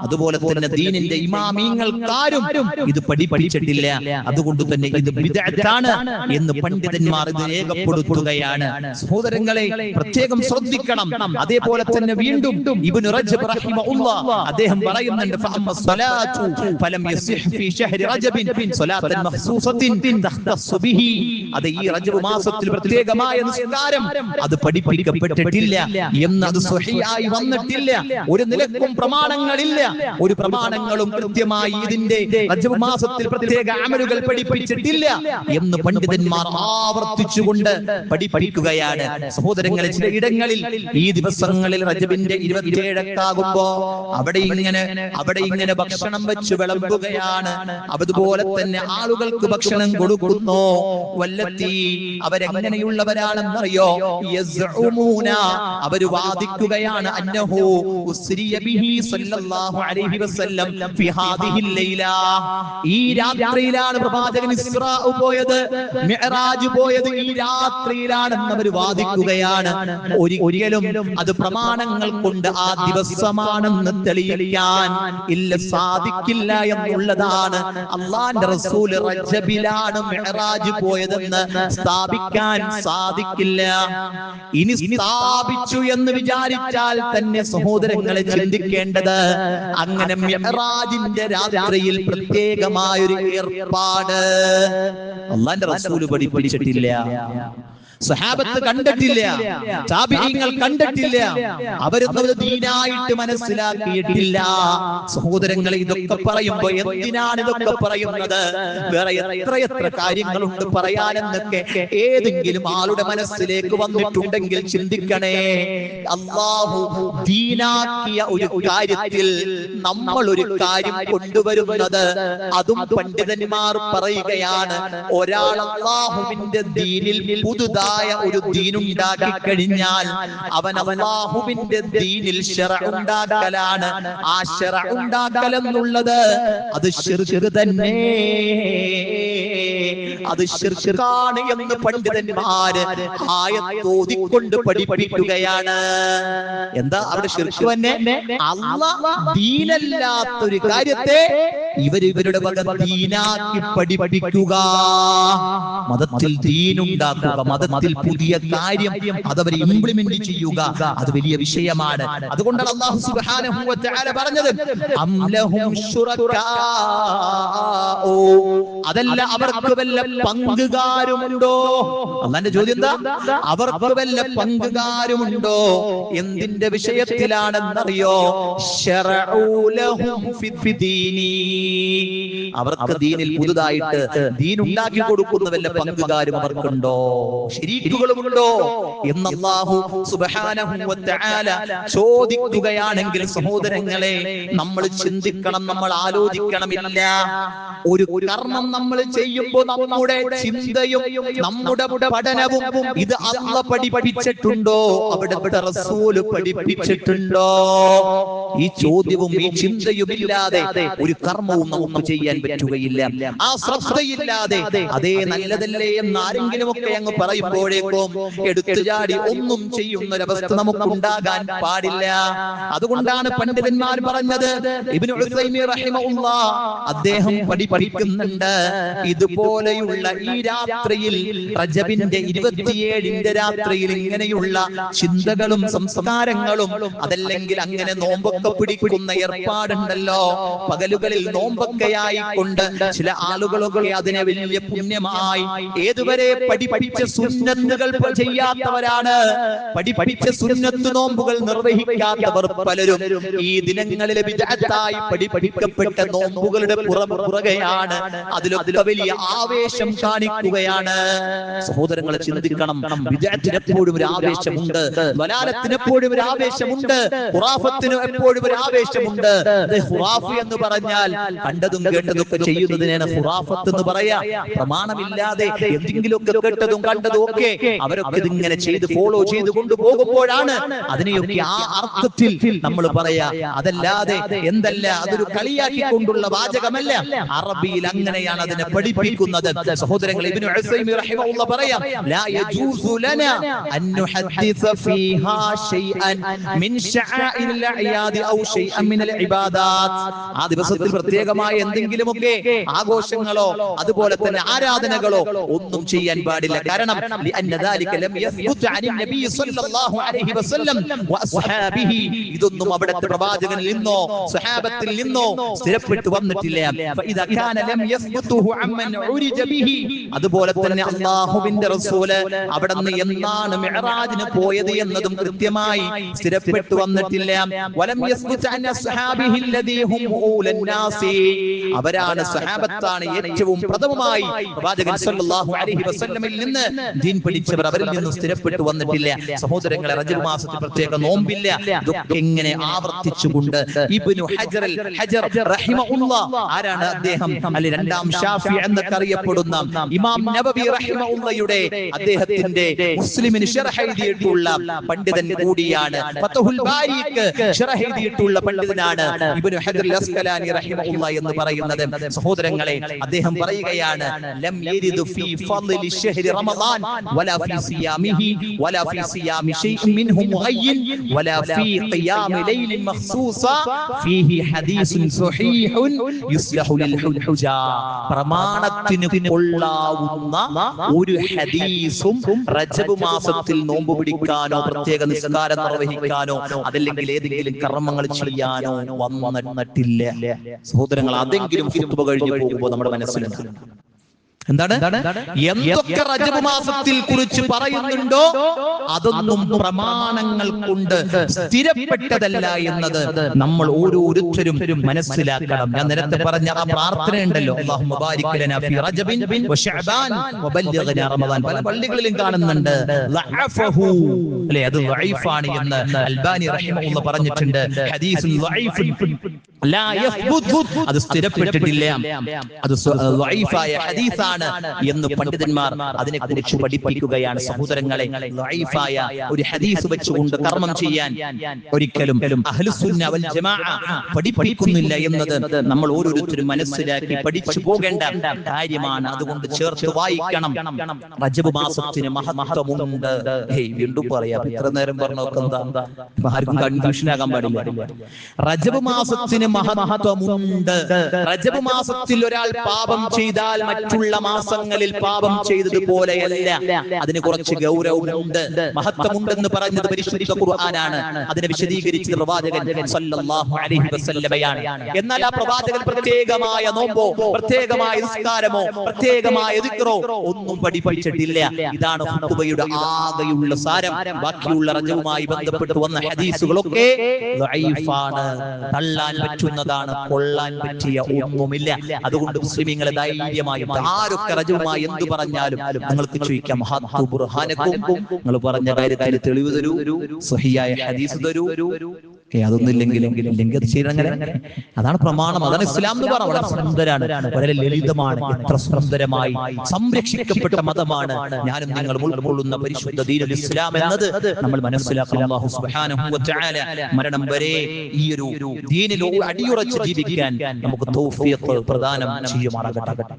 അതുപോലെ തന്നെ ദീനിന്റെ ഇമാമിങ്ങൾക്കാരും ഇത് പഠിപ്പിച്ചിട്ടില്ല. അതുകൊണ്ട് തന്നെ ഇത് ബിദ്അത്താണ് എന്ന് പണ്ഡിതന്മാർ ഇത് രേഖപ്പെടുത്തുകയാണ്. സഹോദരങ്ങളെ, പ്രത്യേകം ശ്രദ്ധിക്കണം. അതേപോലെ തന്നെ വീണ്ടും ഇബ്നു റജബ് റഹിമഹുല്ലാഹ് അദ്ദേഹം പറയുന്നുണ്ട്, ഫഅമ്മ സ്വലാത്തു ഫലം യസിഹ് ഫീ ശഹ്രി റജബിൻ സ്വലാത്തൻ മഖ്സൂസത്തിൻ തഖ്തസ്സു ബിഹി. അത് ഈ റജബ് മാസത്തിൽ പ്രത്യേകമായ നിസ്കാരം അത് പഠിപ്പിക്കപ്പെട്ടിട്ടില്ല എന്ന്, അത് സ്വഹീഹായി വന്നിട്ടില്ല. ഒരു നിലക്കും പ്രമാണങ്ങളില്ല, ഒരു പ്രമാണങ്ങളും കൃത്യമായി ഇതിന്റെ റജബ് മാസത്തിൽ പ്രത്യേക അമലുകൾ പഠിപ്പിച്ചിട്ടില്ല എന്ന് പണ്ഡിതന്മാർ ആവർത്തിച്ചുകൊണ്ട് പഠിപ്പിക്കുകയാണ്. സഹോദരങ്ങളെ, ചില ഇടങ്ങളിൽ ഈ ദിവസങ്ങളിൽ റജബിന്റെ 27 ആകുമ്പോ അവിടെ ഇങ്ങനെ ഭക്ഷണം വെച്ച് വിളമ്പുകയാണ്. അതുപോലെ തന്നെ ആളുകൾക്ക് ഭക്ഷണം കൊടുക്കുന്നു. വല്ലത്തി, അവരെങ്ങനെയുള്ളവരാണെന്നറിയോ? യസ്ഉമൂന, അവര് വാദിക്കുകയാണ്, അന്നഹു ഉസ്രിയ ബിഹി സല്ലല്ലാഹു അലൈഹി വസല്ലം ഫി ഹാദിഹിൽ ലൈല. ഈ രാത്രിയിലാണ് പ്രവാചകൻ ഇസ്രാ പോയത്, മിഅ്റാജ് പോയത് ഈ രാത്രിയിലാണെന്ന് അവർ വാദിക്കുകയാണ്. ഒരിക്കലും അത് പ്രമാണങ്ങൾ കൊണ്ട് ആ ദിവസമാണെന്ന് തെളിയിക്കാൻ ഇല്ല, സാധിക്കില്ല എന്നുള്ളതാണ്. അല്ലാഹുവിന്റെ റസൂൽ റജബിലാണ് മിഅ്റാജ് പോയതെന്ന് സ്ഥാപിക്കാൻ സാധിക്കില്ല. ഇനി സ്ഥാപിച്ചു എന്ന് വിചാരിച്ചാൽ തന്നെ സഹോദരങ്ങളെ ചിന്തിക്കേണ്ടത്, അങ്ങനെ മിഅ്റാജിന്റെ രാത്രിയിൽ പ്രത്യേകമായൊരു ഏർപ്പാട് അല്ലാഹുവിന്റെ റസൂൽ പഠിപ്പിച്ചിട്ടില്ല, സഹാബത്ത് കണ്ടിട്ടില്ല, താബിഈങ്ങൾ കണ്ടിട്ടില്ല, അവരൊന്നും ദീനായിട്ട് മനസ്സിലാക്കിയിട്ടില്ല. സഹോദരങ്ങളെ, ഇതൊക്കെ പറയുമ്പോ എന്തിനാണ് ഇതൊക്കെ പറയുന്നത്? വേറെ എത്ര കാര്യങ്ങളുണ്ട് പറയാനെന്നൊക്കെ ഏതെങ്കിലും ആളുടെ മനസ്സിലേക്ക് വന്നിട്ടുണ്ടെങ്കിൽ ചിന്തിക്കണേ. അല്ലാഹു ദീനാക്കിയ ഒരു കാര്യത്തിൽ നമ്മൾ ഒരു കാര്യം കൊണ്ടുവരുന്നത്, അതും പണ്ഡിതന്മാർ പറയുകയാണ്, ഒരാൾ അല്ലാഹുവിന്റെ ദീനിൽ പുതുതായി ഒരു ദീനുണ്ടാക്കി കഴിഞ്ഞാൽ അവൻ അല്ലാഹുവിന്റെ ദീനിൽ ശറഅ് ഉണ്ടാക്കലാണ്. ആ ശറഅ് ഉണ്ടാക്കൽ എന്നുള്ളത് അത് ശിർക്ക് തന്നെ, അത് ശിർക്കാണ് എന്ന് പണ്ഡിതന്മാര് ആയത്ത് ഓതിക്കൊണ്ട് പഠിപ്പിക്കുകയാണ്. എന്താ അവിടെ ശിർക്ക് തന്നെ? അല്ലാഹ് ദീനല്ലാത്തൊരു കാര്യത്തെ ഇവരുടെ വക ദീനാക്കി പഠിപ്പിക്കുക, മതത്തിൽ ദീനുണ്ടാക്കുക, മതത്തിൽ പുതിയ കാര്യം അതവർ ഇംപ്ലിമെന്റ് ചെയ്യുക, അത് വലിയ വിഷയമാണ്. അതുകൊണ്ടാണ് അല്ലാഹു സുബ്ഹാനഹു വ തആല പറഞ്ഞത്, അം ലഹും ശുറകാ, അതല്ല അവർക്ക് വല്ല പങ്കുകാരുമുണ്ടോ? അല്ലാഹുവിന്റെ ചോദ്യം എന്താ? അവർക്ക് വല്ല പങ്കുകാരുമുണ്ടോ? എന്തിന്റെ വിഷയത്തിലാണെന്നറിയോ? ശറഉ ലഹും ഫിദ്ദീനി, അവർക്ക് ദീനിൽ പുതുതായിട്ട് ദീൻ ഉണ്ടാക്കി കൊടുക്കുന്ന വല്ല പങ്കുകാരും അവർക്കുണ്ടോ, ശരീക്കുകളുമുണ്ടോ എന്ന് അല്ലാഹു സുബ്ഹാനഹു വ തആല ചോദിക്കുകയാണെങ്കിൽ സഹോദരങ്ങളെ, നമ്മൾ ചിന്തിക്കണം, നമ്മൾ ആലോചിക്കണം. ഇല്ല, ഒരു കർമ്മം നമ്മൾ ചെയ്യുമ്പോൾ നമ്മുടെ നമ്മുടെ ചിന്തയും നമ്മുടെ പഠനവും ഇത് അല്ലാഹ് പഠിപ്പിച്ചിട്ടുണ്ടോ? അവിടുത്തെ റസൂൽ പഠിപ്പിച്ചിട്ടുണ്ടോ? ഈ ചോദ്യവും ഈ ചിന്തയും ഇല്ലാതെ ഒരു കർമ്മവും നമുക്ക് ചെയ്യാൻ പറ്റുകയില്ല. ആ ശ്രദ്ധയില്ലാതെ അതേ നല്ലതല്ലേ എന്ന് ആരെങ്കിലും ഒക്കെ അങ്ങ് പറയുമ്പോഴേക്കും എടുത്തു ചാടി ഒന്നും ചെയ്യുന്നൊരവസ്ഥ നമുക്ക് ഉണ്ടാകാൻ പാടില്ല. അതുകൊണ്ടാണ് പണ്ഡിതന്മാർ പറഞ്ഞത്, ഇബ്നു ഉസൈമീൻ റഹിമഹുല്ലാഹ് അദ്ദേഹം പഠിപ്പിക്കുന്നുണ്ട്, ഇതുപോലെയുള്ള ഈ രാത്രിയിൽ റജബിന്റെ 27ന്റെ രാത്രിയിൽ ഇങ്ങനെയുള്ള ചിന്തകളും സംസ്കാരങ്ങളും അതല്ലെങ്കിൽ അങ്ങനെ നോമ്പൊക്കെ പിടിക്കുന്ന ഏർപ്പാടുണ്ടല്ലോ, പകലുകളിൽ നോമ്പൊക്കെയായി കൊണ്ട് ചില ആളുകളൊക്കെ അതിനെ വലിയ പുണ്യമായി ഏതുവരെ പഠിപ്പിച്ച സുന്നത്തുകൾ ചെയ്യാത്തവരാണ്, പഠിപ്പിച്ച സുന്നത്ത് നോമ്പുകൾ നിർവഹിക്കാത്തവർ പലരും ഈ ദിനങ്ങളിലെ ബിദ്അത്തായി പഠിപ്പിക്കപ്പെട്ട നോമ്പുകളുടെ പുറകെയാണ്, അതിലൊക്കെ വലിയ ആവേശം കാണിക്കുകയാണ്. സഹോദരങ്ങളെ ചിന്തിക്കണം, ബിദ്അത്തിന് എപ്പോഴും ഒരു ആവേശമുണ്ട്, വലാലത്തിന് എപ്പോഴും ഒരു ആവേശമുണ്ട്, ഖുറാഫത്തിന് എപ്പോഴും ഒരു ആവേശമുണ്ട്. ഖുറാഫ് എന്ന് പറഞ്ഞാൽ കണ്ടതും കേട്ടതൊക്കെ ചെയ്യുന്നതിനാണ് ഖുറാഫത്ത് എന്ന് പറയാ. പ്രമാണമില്ലാതെ എന്തെങ്കിലുമൊക്കെ കേട്ടതും കണ്ടതും ഒക്കെ അവരൊക്കെ ഇതിങ്ങനെ ചെയ്ത് ഫോളോ ചെയ്ത് കൊണ്ടുപോകുമ്പോഴാണ് അതിനെയൊക്കെ ആ അർത്ഥത്തിൽ നമ്മൾ പറയാ. അതല്ലാതെ എന്തല്ല, അതൊരു കളിയാക്കിക്കൊണ്ടുള്ള വാചകമല്ല. അറബിയിൽ അങ്ങനെയാണ് അതിനെ പഠിപ്പിക്കുന്നത്. സഹോദരങ്ങളെ, ഇബ്നു ഉസൈമീൻ റഹിമഹുല്ലാഹ് പറയാം, ലാ യജൂസു ലനാ അൻ നുഹദ്ദിസ ഫീഹാ ശൈഅൻ മിൻ ശആഇരിൽ അഅയാദി ഔ ശൈഅൻ മിനൽ ഇബാദാത്ത്. ആ ദിവസത്തിൽ പ്രത്യേകമായ എന്തെങ്കിലുമൊക്കെ ആഘോഷങ്ങളോ അതുപോലെ തന്നെ ആരാധനകളോ ഒന്നും ചെയ്യാൻ പാടില്ല. കാരണം ലിഅന്ന ദാലിക ലം യസ്ബുത് അനി നബി സ്വല്ലല്ലാഹു അലൈഹി വസല്ലം വഅസ്ഹാബിഹി, ഇതൊന്നും അവിടുത്തെ പ്രവാചകനിൽ നിന്നോ സ്വഹാബത്തിൽ നിന്നോ സ്ഥിരപ്പെട്ടു വന്നിട്ടില്ല. ഫഇദാ കാന ലം യസ്ബുതുഹു അമ്മൻ ഉരിജ ബിഹി, അതുപോലെ തന്നെ അല്ലാഹുവിന്റെ റസൂല് അവിടുന്ന് എന്നാണ് മിഅ്റാജിന് പോയത് എന്നതും കൃത്യമായി സ്ഥിരപ്പെട്ടു വന്നിട്ടില്ല. വലം യസ്ബുത് അൻ അസ്ഹാബിഹി അല്ലദീ ഹും ഊലൻ നാസി, അവരാണ് സ്വഹാബത്താണ് ഏറ്റവും പ്രഥമമായി പ്രവാചകൻ സ്വല്ലല്ലാഹു അലൈഹി വസല്ലമിൽ നിന്ന് ദീൻ പഠിച്ചവർ, അവരിൽ നിന്ന് സ്ഥിരപ്പെട്ടു വന്നിട്ടില്ല. സഹോദരങ്ങളെ, റജബ് മാസത്തിൽ പ്രത്യേക നോമ്പില്ല. ഇതൊക്കെ ഇങ്ങനെ ആവർത്തിച്ചുകൊണ്ട് ഇബ്നു ഹജർ റഹിമഹുല്ലാഹ്, ആരാണ് അദ്ദേഹം? അല്ലെ രണ്ടാം ഷാഫി എന്നൊക്കെ അറിയപ്പെടുന്ന ഇമാം നബവി റഹിമഹുല്ലാഹയുടെ അദ്ദേഹത്തിന്റെ മുസ്ലിമിന് ശർഹ് എഴുതിയിട്ടുള്ള പണ്ഡിതൻ കൂടിയാണ്. ഫത്ഹുൽ ബാരിക്ക് ശർഹ് എഴുതിയിട്ടുള്ള പണ്ഡിതനാണ് ഇബ്നു ഹജർ അസ്ഖലാനി റഹിമഹുല്ലാഹ് എന്ന് പറയുന്നത്. സഹോദരങ്ങളെ, അദ്ദേഹം പറയുകയാണ്, ലം യരിദു ഫീ ഫളി ശഹ്രി റമളാൻ വലാ ഫീ സിയാമിഹി വലാ ഫീ സിയാമി ശൈഇൻ മിൻഹു മുഗയ്യിൻ വലാ ഫീ ഖിയാമി ലൈലിൻ മഖ്സൂസ ഫീഹി ഹദീസുൻ സ്വഹീഹുൻ യുസ്ലഹു ലിൽ ഹുജാ. പ്രമാണത്തിന് കൊള്ളാവുന്ന ഒരു ഹദീസും റജബ് മാസത്തിൽ നോമ്പ് പിടിക്കാനോ പ്രത്യേക നിസ്കാരം നിർവഹിക്കാനോ അതല്ലെങ്കിൽ ഏതെങ്കിലും കർമ്മങ്ങൾ ചെയ്യാനോ വന്നിട്ടില്ല. സഹോദരങ്ങൾ, അതെങ്കിലും ഖുതുബ കഴിഞ്ഞു പോകുമ്പോൾ നമ്മുടെ മനസ്സിലുണ്ട്. എന്താണ്? എന്തൊക്കെ റജബ് മാസത്തിൽ കുറിച്ച് പറയുന്നുണ്ടോ അതൊന്നും പ്രമാണങ്ങൾ കൊണ്ട് സ്ഥിരപ്പെട്ടതല്ല എന്നത് നമ്മൾ ഓരോരുത്തരും മനസ്സിലാക്കണം. ഞാൻ നേരത്തെ പറഞ്ഞ ആ പ്രാർത്ഥന ഉണ്ടല്ലോ, അല്ലാഹുമ്മ ബാരിക് ലനാ ഫീ റജബിൻ വശഅബാൻ വബല്ലിഗ്നാ റമളാൻ, പല പള്ളികളിലും കാണുന്നുണ്ട്. ലഅഫഹു, അല്ലേ, അത് ലഈഫാണ് എന്ന് അൽബാനി റഹിമഹുല്ലാഹ് പറഞ്ഞിട്ടുണ്ട്. ഹദീസുൻ ലഈഫുൻ ലാ യസ്ബുത്, അത് സ്ഥിരപ്പെട്ടിട്ടില്ല, അത് ലഈഫായ ഹദീസാണ് എന്ന് പണ്ഡിതന്മാർ അതിനെക്കുറിച്ച് പഠിപ്പിക്കുകയാണ്. സഹോദരങ്ങളെ, ലഈഫായ ഒരു ഹദീസ് വെച്ചുകൊണ്ട് കർമ്മം ചെയ്യാൻ ഒരിക്കലും അഹ്ലുസുന്ന വൽ ജമാഅ പഠിപ്പിക്കുന്നില്ല എന്നത് നമ്മൾ ഓരോരുത്തരും മനസ്സിലാക്കി പഠിച്ചു പോകേണ്ട കാര്യമാണ്. അതുകൊണ്ട് ചേർത്ത് വായിക്കണം. റജബ് മാസത്തിന് മഹത്വമുണ്ട്. വീണ്ടും പറയാം, ഇത്ര നേരം പറഞ്ഞൊക്കെ എന്താ, ആർക്കും കൺഫ്യൂഷൻ ആകാൻ പാടില്ല. റജബ് മാസത്തിന് മഹത്വമുണ്ട്. റജബ് മാസത്തിൽ ഒരാൾ പാപം ചെയ്താൽ മറ്റുള്ള മാസങ്ങളിൽ പാപം ചെയ്തതുപോലെയല്ല, അതിന് കുറച്ച് ഗൗരവമുണ്ട്, മഹത്വമുണ്ടെന്ന് പറഞ്ഞത് പരിശുദ്ധ ഖുർആനാണ്. അതിനെ വിശദീകരിച്ചത് പ്രവാചകൻ സല്ലല്ലാഹു അലൈഹി വസല്ലമയാണ്. എന്നാൽ ആ പ്രവാചകൻ പ്രത്യേകമായ നോമ്പോ പ്രത്യേകമായ നിസ്കാരമോ പ്രത്യേകമായ ദിക്റോ ഒന്നും പഠിപ്പിച്ചിട്ടില്ല. ഇതാണ് ഖുതുബയുടെ ആകെയുള്ള സാരം. ബാക്കിയുള്ള റജബുമായി ബന്ധപ്പെട്ട് വന്ന ഹദീസുകളൊക്കെ ദഈഫാണ്, തള്ളാൻ പറ്റുന്നതാണ്, കൊള്ളാൻ പറ്റിയ ഒന്നുമില്ല. അതുകൊണ്ട് മുസ്ലിമീങ്ങളെ ധൈര്യമായി ആരൊക്കെ റജബുമായി എന്തു പറഞ്ഞാലും നിങ്ങൾക്ക് ചോദിക്കാം, നിങ്ങൾ പറഞ്ഞ കാര്യത്തിൽ തെളിവ് തരൂ, സ്വഹീഹായ ഹദീസ് തരൂ. അതൊന്നും ഇല്ലെങ്കിലും അത് ചെയ്യണം. അതാണ് പ്രമാണം, അതാണ് ഇസ്ലാം എന്ന് പറഞ്ഞാൽ. വളരെ സുന്ദരാണ്, വളരെ ലളിതമാണ്, എത്ര സുന്ദരമായി സംരക്ഷിക്കപ്പെട്ട മതമാണ് ഞാനും നിങ്ങൾ ഉൾക്കൊള്ളുന്ന പരിശുദ്ധ ദീനുൽ ഇസ്ലാം എന്നത് നമ്മൾ മനസ്സിലാക്കണം. അല്ലാഹു സുബ്ഹാനഹു വ തആല മരണം വരെ ഈ ഒരു ദീനിൽ അടിയുറച്ച് ജീവിക്കാൻ നമുക്ക് തൗഫീഖ് പ്രദാനം ചെയ്യുമാറാകട്ടെ.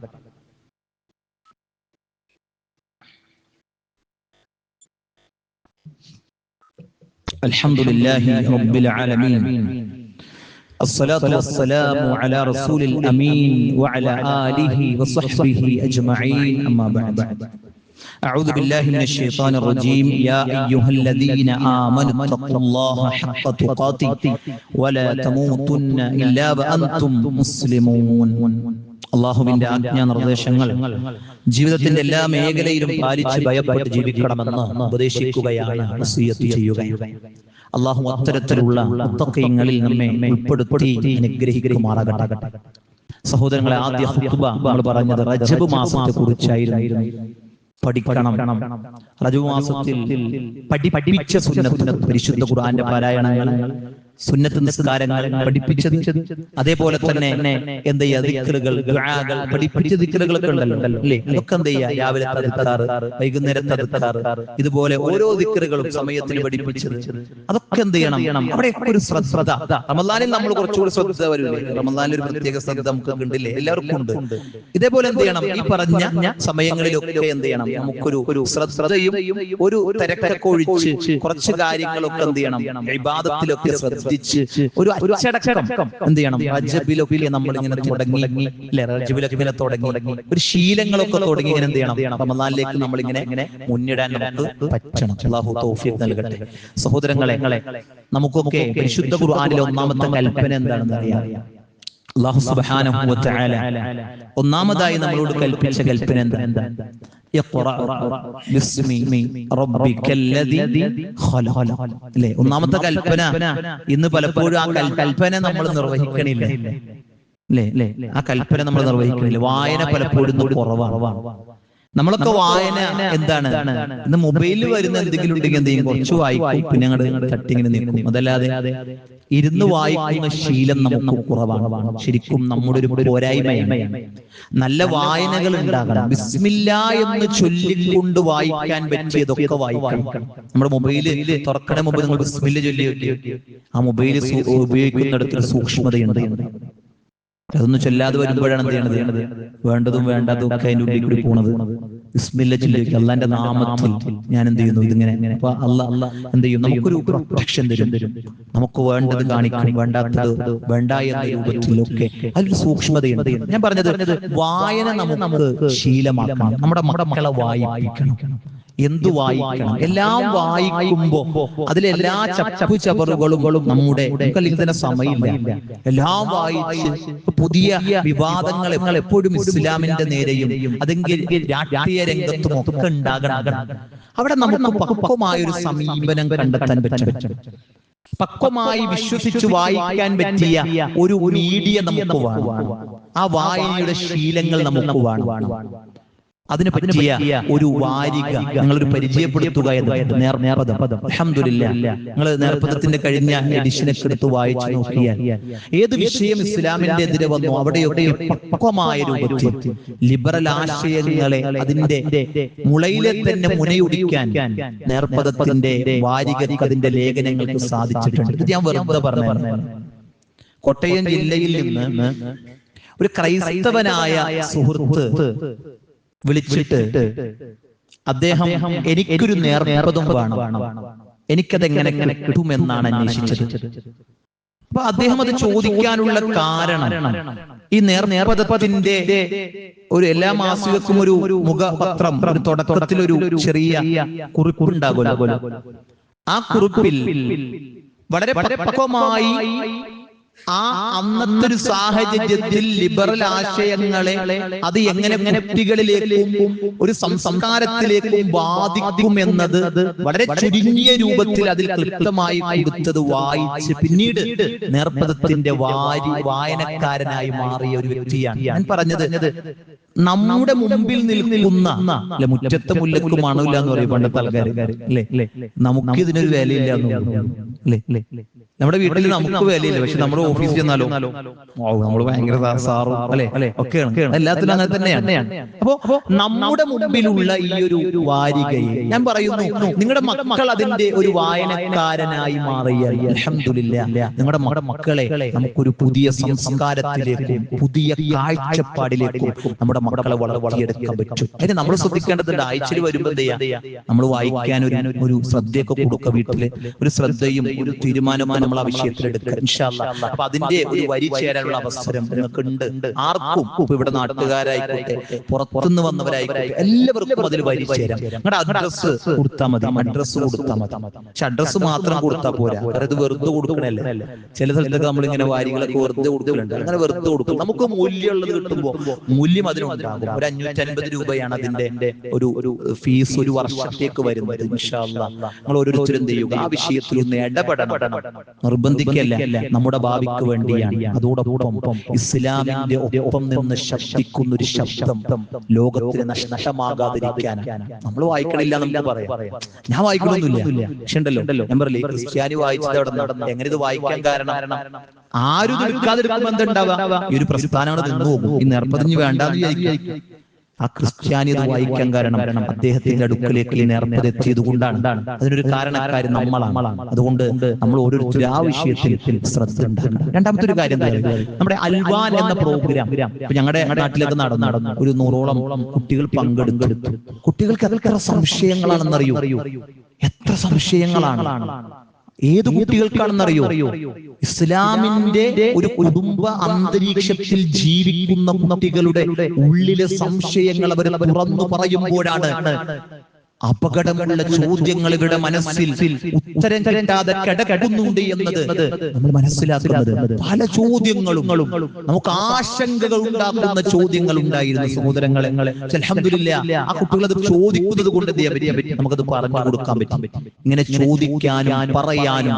അൽഹംദുലില്ലാഹി റബ്ബിൽ ആലമീൻ الصلاة والسلام على رسول الأمين وعلى آله وصحبه أجمعين أما بعد أعوذ بالله من الشيطان الرجيم يا أيها الذين آمنوا اتقوا الله حق تقاته ولا تموتن إلا وأنتم مسلمون. അള്ളാഹുവിന്റെ ആജ്ഞാനിർദ്ദേശങ്ങൾ ജീവിതത്തിന്റെ എല്ലാ മേഖലയിലും പാലിച്ച് ഭയപ്പെട്ട് ജീവിക്കണമെന്ന് ഉപദേശിക്കുകയാണ്, വസിയ്യത്ത് ചെയ്യുകയാണ്. അള്ളാഹു അത്തരത്തിലുള്ള മുത്തഖീങ്ങളിൽ നമ്മെ ഉൾപ്പെടുത്തി അനുഗ്രഹിക്കുമാറാകട്ടെ. സഹോദരങ്ങളെ, ആദ്യ ഖുത്ബ നമ്മൾ പറഞ്ഞത് റജബ് മാസത്തെ കുറിച്ചായിരുന്നു. പഠിക്കണം. റജബ് മാസത്തിൽ പഠിപ്പിച്ച സുന്നത്ത്, പരിശുദ്ധ ഖുർആന്റെ പാരായണങ്ങൾ, സുന്നത്ത് നിസ്കാരങ്ങൾ പഠിപ്പിച്ചത്, അതേപോലെ തന്നെ എന്ത് ചെയ്യുക, ദിക്റുകൾ, ദുആകൾ, പഠിപ്പിച്ച ദിക്റുകളൊക്കെ ഉണ്ടല്ലോ അല്ലേ, അതൊക്കെ എന്ത് ചെയ്യുക, രാവിലെ തദ്ക്കാർ, വൈകുന്നേരത്തെ തദ്ക്കാർ, ഇതുപോലെ ഓരോ ദിക്റുകളും സമയത്തിന് പഠിപ്പിച്ചത്, അതൊക്കെ എന്ത് ചെയ്യണം, അവിടെ ഒരു ശ്രദ്ധ. റമദാനിൽ നമ്മൾ കുറച്ചുകൂടി ശ്രദ്ധ വരില്ലേ, റമദാനിൽ ഒരു പ്രത്യേക ശ്രദ്ധ നമുക്ക് ഉണ്ടില്ലേ, എല്ലാവർക്കും ഉണ്ട്. ഇതേപോലെ എന്ത് ചെയ്യണം, ഈ പറഞ്ഞ സമയങ്ങളിലൊക്കെ എന്ത് ചെയ്യണം, നമുക്കൊരു ശ്രദ്ധയും ഒരു തിരക്കൊക്കെ ഒഴിച്ച് കുറച്ച് കാര്യങ്ങളൊക്കെ എന്ത് ചെയ്യണം, ഇബാദത്തിലൊക്കെ ഒരു അച്ചടക്കം എന്ത് ചെയ്യണം. റജബിലൊക്കെ നമ്മൾ ഇങ്ങനെ തുടങ്ങി അല്ലെ, റജബിലൊക്കെ തുടങ്ങി ഒരു ശീലങ്ങളൊക്കെ തുടങ്ങി ഇങ്ങനെ എന്ത് ചെയ്യണം, റമദാനിലേക്ക് നമ്മൾ ഇങ്ങനെ മുന്നിടാൻ നമുക്ക് പറ്റണം. അല്ലാഹു തൗഫീഖ് നൽകട്ടെ. സഹോദരങ്ങളെ, നമുക്കൊക്കെ പരിശുദ്ധ ഖുർആനിലെ ഒന്നാമത്തെ കൽപ്പന എന്താണെന്ന് അറിയാം. അല്ലാഹു സുബ്ഹാനഹു വ തആല ഒന്നാമതായി നമ്മളോട് കൽപ്പിച്ച കൽപ്പന എന്താ? അല്ലേ, ഒന്നാമത്തെ കൽപ്പന. ഇന്ന് പലപ്പോഴും ആ കൽപ്പന നമ്മൾ നിർവഹിക്കണില്ല അല്ലേ, ആ കൽപ്പന നമ്മൾ നിർവഹിക്കണില്ല. വായന പലപ്പോഴും കുറവാണ്. നമ്മളൊക്കെ വായന എന്താണ്, ഇന്ന് മൊബൈലിൽ വരുന്ന എന്തെങ്കിലും ഉണ്ടെങ്കിൽ എന്ത് ചെയ്യും, കുറച്ച് വായിക്കും, പിന്നെ അങ്ങോട്ട് തട്ടിങ്ങനെ നിൽക്കും. അതല്ലാതെ ഇരുന്ന് വായിക്കുന്ന ശീലം നമുക്ക് കുറവാണ്. ശരിക്കും നമ്മുടെ ഒരു പോരായ്മയാണ്. നല്ല വായനകൾ ഉണ്ടാകണം. ബിസ്മില്ലാ എന്ന് ചൊല്ലിക്കൊണ്ട് വായിക്കാൻ പറ്റിയതൊക്കെ വായിക്കണം. നമ്മുടെ മൊബൈല് തുറക്കണ മുമ്പ് നിങ്ങൾ ബിസ്മില്ല ചൊല്ലി, ആ മൊബൈൽ ഉപയോഗിക്കുന്നിടത്തൊരു സൂക്ഷ്മതയുണ്ട്. അതൊന്നും ചൊല്ലാതെ വരുമ്പോഴാണ് എന്ത് ചെയ്യണത്, വേണ്ടതും വേണ്ടതും ഒക്കെ അതിന്റെ ഉള്ളിൽ കൂടി പോണത്. ബിസ്മില്ല ചൊല്ലി അള്ളാന്റെ നാമത്തിൽ ഞാൻ എന്ത് ചെയ്യുന്നു, ഇതിങ്ങനെ അപ്പൊ അള്ളാഹ് എന്ത് ചെയ്യും, നമുക്കൊരു പ്രൊട്ടക്ഷൻ തരും. നമുക്ക് വേണ്ടത് കാണിക്കും, വേണ്ടാത്തത് വേണ്ട എന്ന രൂപത്തിലൊക്കെ അതിലൊരു സൂക്ഷ്മതയുണ്ട്. ഞാൻ പറഞ്ഞത് വായന നമുക്ക് ശീലമാക്കണം. നമ്മുടെ മക്കളെ വായിപ്പിക്കണം. എന്തു വായിക്കണം, എല്ലാം വായിക്കുമ്പോ അതിലെല്ലാ ചപ്പു ചവറുകളും നമ്മുടെ അല്ലെങ്കിൽ തന്നെ സമയമില്ല. എല്ലാം വായിച്ച് പുതിയ വിവാദങ്ങൾ എപ്പോഴും ഇസ്ലാമിന്റെ നേരെയും അതെങ്കിൽ രാഷ്ട്രീയ രംഗത്തും ഒക്കെ ഉണ്ടാകണം. അവിടെ നമുക്ക് പക്വമായൊരു സമീപനം കണ്ടെത്താൻ പറ്റും. പക്വമായി വിശ്വസിച്ച് വായിക്കാൻ പറ്റിയ ഒരു മീഡിയ നമുക്ക് വേണം. ആ വായനയുടെ ശീലങ്ങൾ നമുക്ക് വേണം. അതിനെ പറ്റിയ ഒരു വാരിക ഞങ്ങളൊരു പരിചയപ്പെടുത്തുക എന്ന് നേർപദം. അൽഹംദുലില്ലാഹ്, നിങ്ങൾ നേർപദത്തിന്റെ കഴിഞ്ഞ എഡിഷനൊക്കെ എടുത്ത് വായിച്ചു നോക്കിയാൽ ഏത് വിഷയം ഇസ്ലാമിന്റെ എതിരെ വന്നു അവിടെയൊക്കെ പക്വമായ രൂപത്തിൽ ലിബറൽ ആശയങ്ങളെ അതിന്റെ മുളയിലെ തന്നെ മുനയൊടിക്കാൻ നേർപദത്തിന്റെ വാരികക്ക് അതിന്റെ ലേഖനങ്ങൾക്ക് സാധിച്ചിട്ടുണ്ട്. ഇത് ഞാൻ വെറുതെ പറഞ്ഞു. കോട്ടയം ജില്ലയിൽ നിന്ന് ഒരു ക്രൈസ്തവനായ സുഹൃത്ത് വിളിച്ചിട്ട് അദ്ദേഹം എനിക്കൊരു നേർപദം വേണം, എനിക്കതെങ്ങനെ കിട്ടുമെന്നാണ് അന്വേഷിച്ചത്. അപ്പൊ അദ്ദേഹം അത് ചോദിക്കാനുള്ള കാരണം, ഈ നേർപദത്തിന്റെ ഒരു എല്ലാ മാസികക്കും ഒരു മുഖപത്രം, ഒരു തുടക്കത്തിൽ ഒരു ചെറിയ കുറിപ്പുണ്ടാകുമല്ലോ. ആ കുറിപ്പിൽ വളരെ പക്വമായി ആ അന്നത്തെ ഒരു സാഹചര്യത്തിൽ ലിബറൽ ആശയങ്ങളെ അത് എങ്ങനെ കുട്ടികളിലേക്കും ഒരു സംസ്കാരത്തിലേക്കും ബാധിക്കും എന്നത് വളരെ ചുരുങ്ങിയ രൂപത്തിൽ അതിൽ ക്ലിപ്തമായി കൊടുത്തത് വായിച്ച് പിന്നീട് നേർപദത്തിന്റെ വായനക്കാരനായി മാറിയ ഒരു വ്യക്തിയാണ്. ഞാൻ പറഞ്ഞത് നമ്മുടെ മുമ്പിൽ നിൽക്കുന്ന അല്ലെ, മുറ്റത്തെ മുല്ലക്ക് മണമില്ല എന്ന് പറയും പണ്ടത്തെ ആൾക്കാർ അല്ലെ. നമുക്ക് ഇതിനൊരു വിലയില്ല അല്ലേ. നമ്മുടെ വീട്ടിൽ നമുക്ക് വിലയില്ല, പക്ഷെ നമ്മുടെ ഓഫീസിൽ ചെന്നാലോ നമ്മൾ ഭയങ്കര സാറും അല്ലെ ഒക്കെയാണ്. എല്ലാത്തിനും അങ്ങനെ തന്നെയാണ്. അപ്പോ നമ്മുടെ മുമ്പിലുള്ള ഈ ഒരു വാരികയെ ഞാൻ പറയുന്നു, നിങ്ങളുടെ മക്കൾ അതിന്റെ ഒരു വായനക്കാരനായി മാറിയാൽ അൽഹംദുലില്ലാഹ്, നിങ്ങളുടെ മക്കളെ നമുക്കൊരു പുതിയ സംസ്കാരത്തിലേക്കും പുതിയ കാഴ്ചപ്പാടിലേക്കും നമ്മുടെ മക്കളെ വളർത്തിയെടുക്കാൻ പറ്റും. അതിന് നമ്മൾ ശ്രദ്ധിക്കേണ്ടതുണ്ട്. ആഴ്ചയിൽ വരുമ്പോൾ എന്ത് ചെയ്യാ, നമ്മൾ വായിക്കാൻ ഒരു ശ്രദ്ധയൊക്കെ കൊടുക്കുക. വീട്ടില് ഒരു ശ്രദ്ധയും ഒരു തീരുമാനവും നമ്മൾ ആ വിഷയത്തിൽ എടുക്കുക ഇൻഷാ അല്ലാഹ്. അപ്പൊ അതിന്റെ ഒരു വരി ചേരാനുള്ള അവസരം നിങ്ങൾക്ക് ഉണ്ട്. ആർക്കും ഇപ്പൊ ഇവിടെ നാട്ടുകാരായിക്കോട്ടെ പുറത്തുനിന്ന് വന്നവരായിക്കോട്ടെ എല്ലാവർക്കും അതിൽ വരി ചേരാം. നിങ്ങളുടെ അഡ്രസ് കൊടുത്താൽ മതി, അഡ്രസ് കൊടുത്താൽ മതി. പക്ഷെ അഡ്രസ് മാത്രം കൊടുത്താൽ പോരാ, അത് വെറുതെ കൊടുക്കണല്ലേ. ചില സ്ഥലത്തൊക്കെ നമ്മൾ ഇങ്ങനെ വാരികളൊക്കെ വെറുതെ കൊടുക്കുന്നുണ്ട്. അങ്ങനെ വെറുതെ കൊടുക്കും. നമുക്ക് മൂല്യമുള്ളത് കിട്ടുമ്പോൾ മൂല്യം അതിനുണ്ടാകും. ഒരു 550 രൂപയാണ് അതിന്റെ ഒരു ഫീസ് ഒരു വർഷത്തേക്ക് വരുന്നത്. ഇൻഷാ അല്ലാഹ് നമ്മൾ ഓരോരുത്തരും ചെയ്യുക, ആ വിഷയത്തിൽ ഒന്ന് ഇടപെടണം. നിർബന്ധിക്കല്ല, നമ്മുടെ ഭാവിക്ക് വേണ്ടിയാണ്. അതോടൊപ്പം ഇസ്ലാമിന്റെ ഒപ്പം നിന്ന് ശബ്ദിക്കുന്ന ഒരു ശബ്ദം ലോകത്തിന് നഷ്ടമാകാതിരിക്കാനാണ്. നമ്മൾ വായിക്കണില്ല നമുക്ക് പറയാം, ഞാൻ വായിക്കണമെന്നില്ല. പക്ഷെ ഉണ്ടല്ലോ, ഞാൻ പറയില്ലേ, ക്രിസ്ത്യാനി വായിച്ചത് അവിടെ നടന്ന എങ്ങനെ ഇത് വായിക്കാൻ കാരണം ആരും എടുക്കാതിരിക്കുമ്പോൾ എന്തുണ്ടാവുക, ഈ ഒരു പ്രസ്ഥാനങ്ങൾ നിന്ന് പോകും. ഈ നേർപ്പതിഞ്ഞ് വേണ്ടാന്ന് വിചാരിക്കും. ആ ക്രിസ്ത്യാനി ഇത് വായിക്കാൻ കാരണം അദ്ദേഹത്തിന്റെ അടുക്കലേക്ക് ഈ നേർപ്പത് എത്തിയത് കൊണ്ടാണ്. അതിനൊരു കാരണക്കാരൻ നമ്മളാണ്. അതുകൊണ്ട് നമ്മൾ ഓരോരുത്തരും ആ വിഷയത്തിൽ ശ്രദ്ധ ഉണ്ടാക്കണം. രണ്ടാമത്തെ ഒരു കാര്യം, നമ്മുടെ അൽവാൻ എന്ന പ്രോഗ്രാം ഇപ്പൊ ഞങ്ങളുടെ നാട്ടിലൊക്കെ നടന്നു. ഒരു 100ഓളം കുട്ടികൾ പങ്കെടുത്തു. കുട്ടികൾക്ക് എത്ര സംശയങ്ങളാണെന്നറിയോ, എത്ര സംശയങ്ങളാണ്. ഏത് കുട്ടികൾക്കാണെന്നറിയോ, ഇസ്ലാമിന്റെ ഒരു കുടുംബ അന്തരീക്ഷത്തിൽ ജീവിക്കുന്ന കുട്ടികളുടെ ഉള്ളിലെ സംശയങ്ങൾ അവർ തുറന്നു പറയുമ്പോഴാണ് അപകടമുള്ള ചോദ്യങ്ങളുടെ മനസ്സിൽ ഉത്തരം കിട്ടാതെ കിടക്കുന്നുണ്ട് എന്നത് നമ്മൾ മനസ്സിലാക്കുന്നത്. പല ചോദ്യങ്ങളും നമുക്ക് ആശങ്കകൾ ഉണ്ടാക്കുന്ന ചോദ്യങ്ങൾ ഉണ്ടായിരുന്നു സഹോദരങ്ങളെ. അൽഹംദുലില്ലാഹ് ആ കുട്ടികൾ അത് ചോദിക്കുന്നത് കൊണ്ട് നമുക്കത് പറഞ്ഞു കൊടുക്കാൻ പറ്റും. ഇങ്ങനെ ചോദിക്കാനും പറയാനും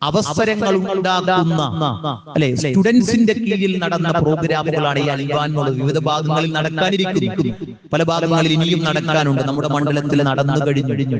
അവസരങ്ങൾ ഉണ്ടാകുന്ന അല്ലെ സ്റ്റുഡൻസിന്റെ കീഴിൽ നടന്ന പ്രോഗ്രാമുകളാണ് ഈ അൽവാൻ എന്നുള്ളത്. വിവിധ ഭാഗങ്ങളിൽ നടക്കാനിരിക്കുന്നു, പല ഭാഗങ്ങളിൽ ഇനിയും നടക്കാനുണ്ട്. നമ്മുടെ മണ്ഡലത്തിൽ നടന്നു കഴിഞ്ഞു.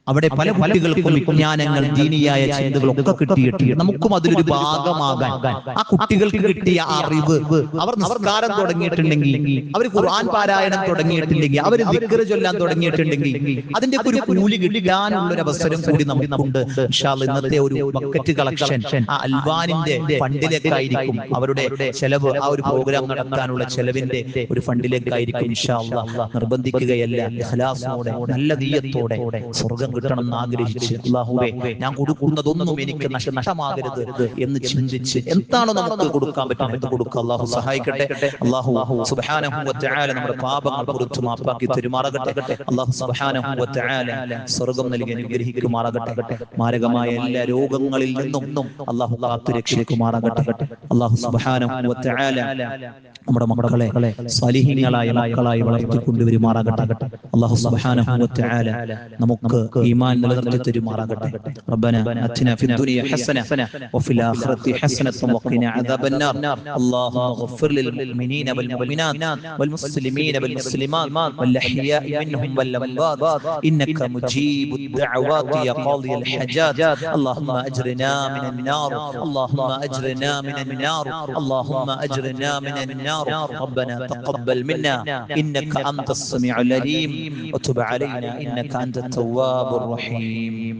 അവിടെ പല കുട്ടികൾക്കും വിജ്ഞാനങ്ങൾ, ദീനിയായ ചിന്തകളൊക്കെ കിട്ടിയിട്ടുണ്ട്. നമുക്കും അതിലൊരു ഭാഗമാകാൻ ആ കുട്ടികൾക്ക് കിട്ടിയ അറിവ്, അവർ നമസ്കാരം തുടങ്ങിയിട്ടുണ്ടെങ്കിൽ, അവർ ഖുർആൻ പാരായണം തുടങ്ങിയിട്ടുണ്ടെങ്കിൽ, അവർ ദിക്ർ ചൊല്ലാൻ തുടങ്ങിയിട്ടുണ്ടെങ്കിൽ അതിന്റെ ഒരു കൂലി കിട്ടാനുള്ള ഒരു അവസരം കൂടി നമുക്കുണ്ട്. ഇൻഷാ അല്ലാഹ് ഇന്നത്തെ ഒരു ബക്കറ്റ് കളക്ഷൻ ആ അൽവാനിന്റെ ഫണ്ടിലേക്കായിരിക്കും. അവരുടെ ചെലവ്, ആ ഒരു പ്രോഗ്രാം നടത്താനുള്ള ചെലവിന്റെ ഒരു ഫണ്ടിലേക്കായിരിക്കും. ഇൻഷാ അല്ലാഹ് നിർബന്ധിക്കുകയല്ല, ഇഖ്ലാസോടെ നല്ല നിയ്യത്തോടെ സ്വർഗ്ഗം കിട്ടണം എന്ന് ആഗ്രഹിച്ച്, അല്ലാഹുവേ ഞാൻ കൊടുക്കുന്നതൊന്നും എനിക്ക് നഷ്ടമാകരുത് എന്ന് ചിന്തിച്ച് എന്താണോ നമുക്ക് കൊടുക്കാൻ പറ്റുന്നത് കൊടുക്കുക. അല്ലാഹു സഹായിക്കട്ടെ. അല്ലാഹു സുബ്ഹാനഹു വ തആല നമ്മുടെ പാപങ്ങൾ പുറത്തു മാപ്പാക്കി തരുമാറാകട്ടെ. അല്ലാഹു സുബ്ഹാനഹു വ തആല സ്വർഗ്ഗം നൽകി അനുഗ്രഹിക്കുമാറാകട്ടെ. മാരകമായ എല്ലാ രോഗങ്ങളിൽ നിന്നും അല്ലാഹു കാത്തു രക്ഷിക്കുമാറാകട്ടെ. അല്ലാഹു സുബ്ഹാനഹു വ തആല നമ്മുടെ മക്കളെ സാലിഹീങ്ങളായ മക്കളായി വളർത്തിക്കൊണ്ടുവരുമാറാകട്ടെ. അല്ലാഹു സുബ്ഹാനഹു വ തആല നമുക്ക് ഈമാൻ നിലനിർത്തി തരുമാറാകട്ടെ. റബ്ബനാ അത്തിനാ ഫിദ്ദുനിയ ഹസന വഫിൽ ആഖിറതി ഹസനത വഖിനാ അദാബന്നാർ. അല്ലാഹുമ്മ ഗഫിർ ലിൽ മുഅ്മിനീന വൽ മുഅ്മിനാത് വൽ മുസ്ലിമീന വൽ മുസ്ലിമാത് വൽ അഹ്യാഇ മിൻഹും വൽ അംവാത് ഇന്നക മുജീബുദ് ദഅവാതി യാ ഖാദിയൽ ഹജാത്. അല്ലാഹുമ്മ അജ്റിനാ മിനൻ നാർ. അല്ലാഹുമ്മ അജ്റിനാ മിനൻ നാർ. അല്ലാഹുമ്മ അജ്റിനാ മിനൻ നാർ. ربنا تقبل منا إنك أنت السميع العليم وتب علينا إنك أنت التواب الرحيم.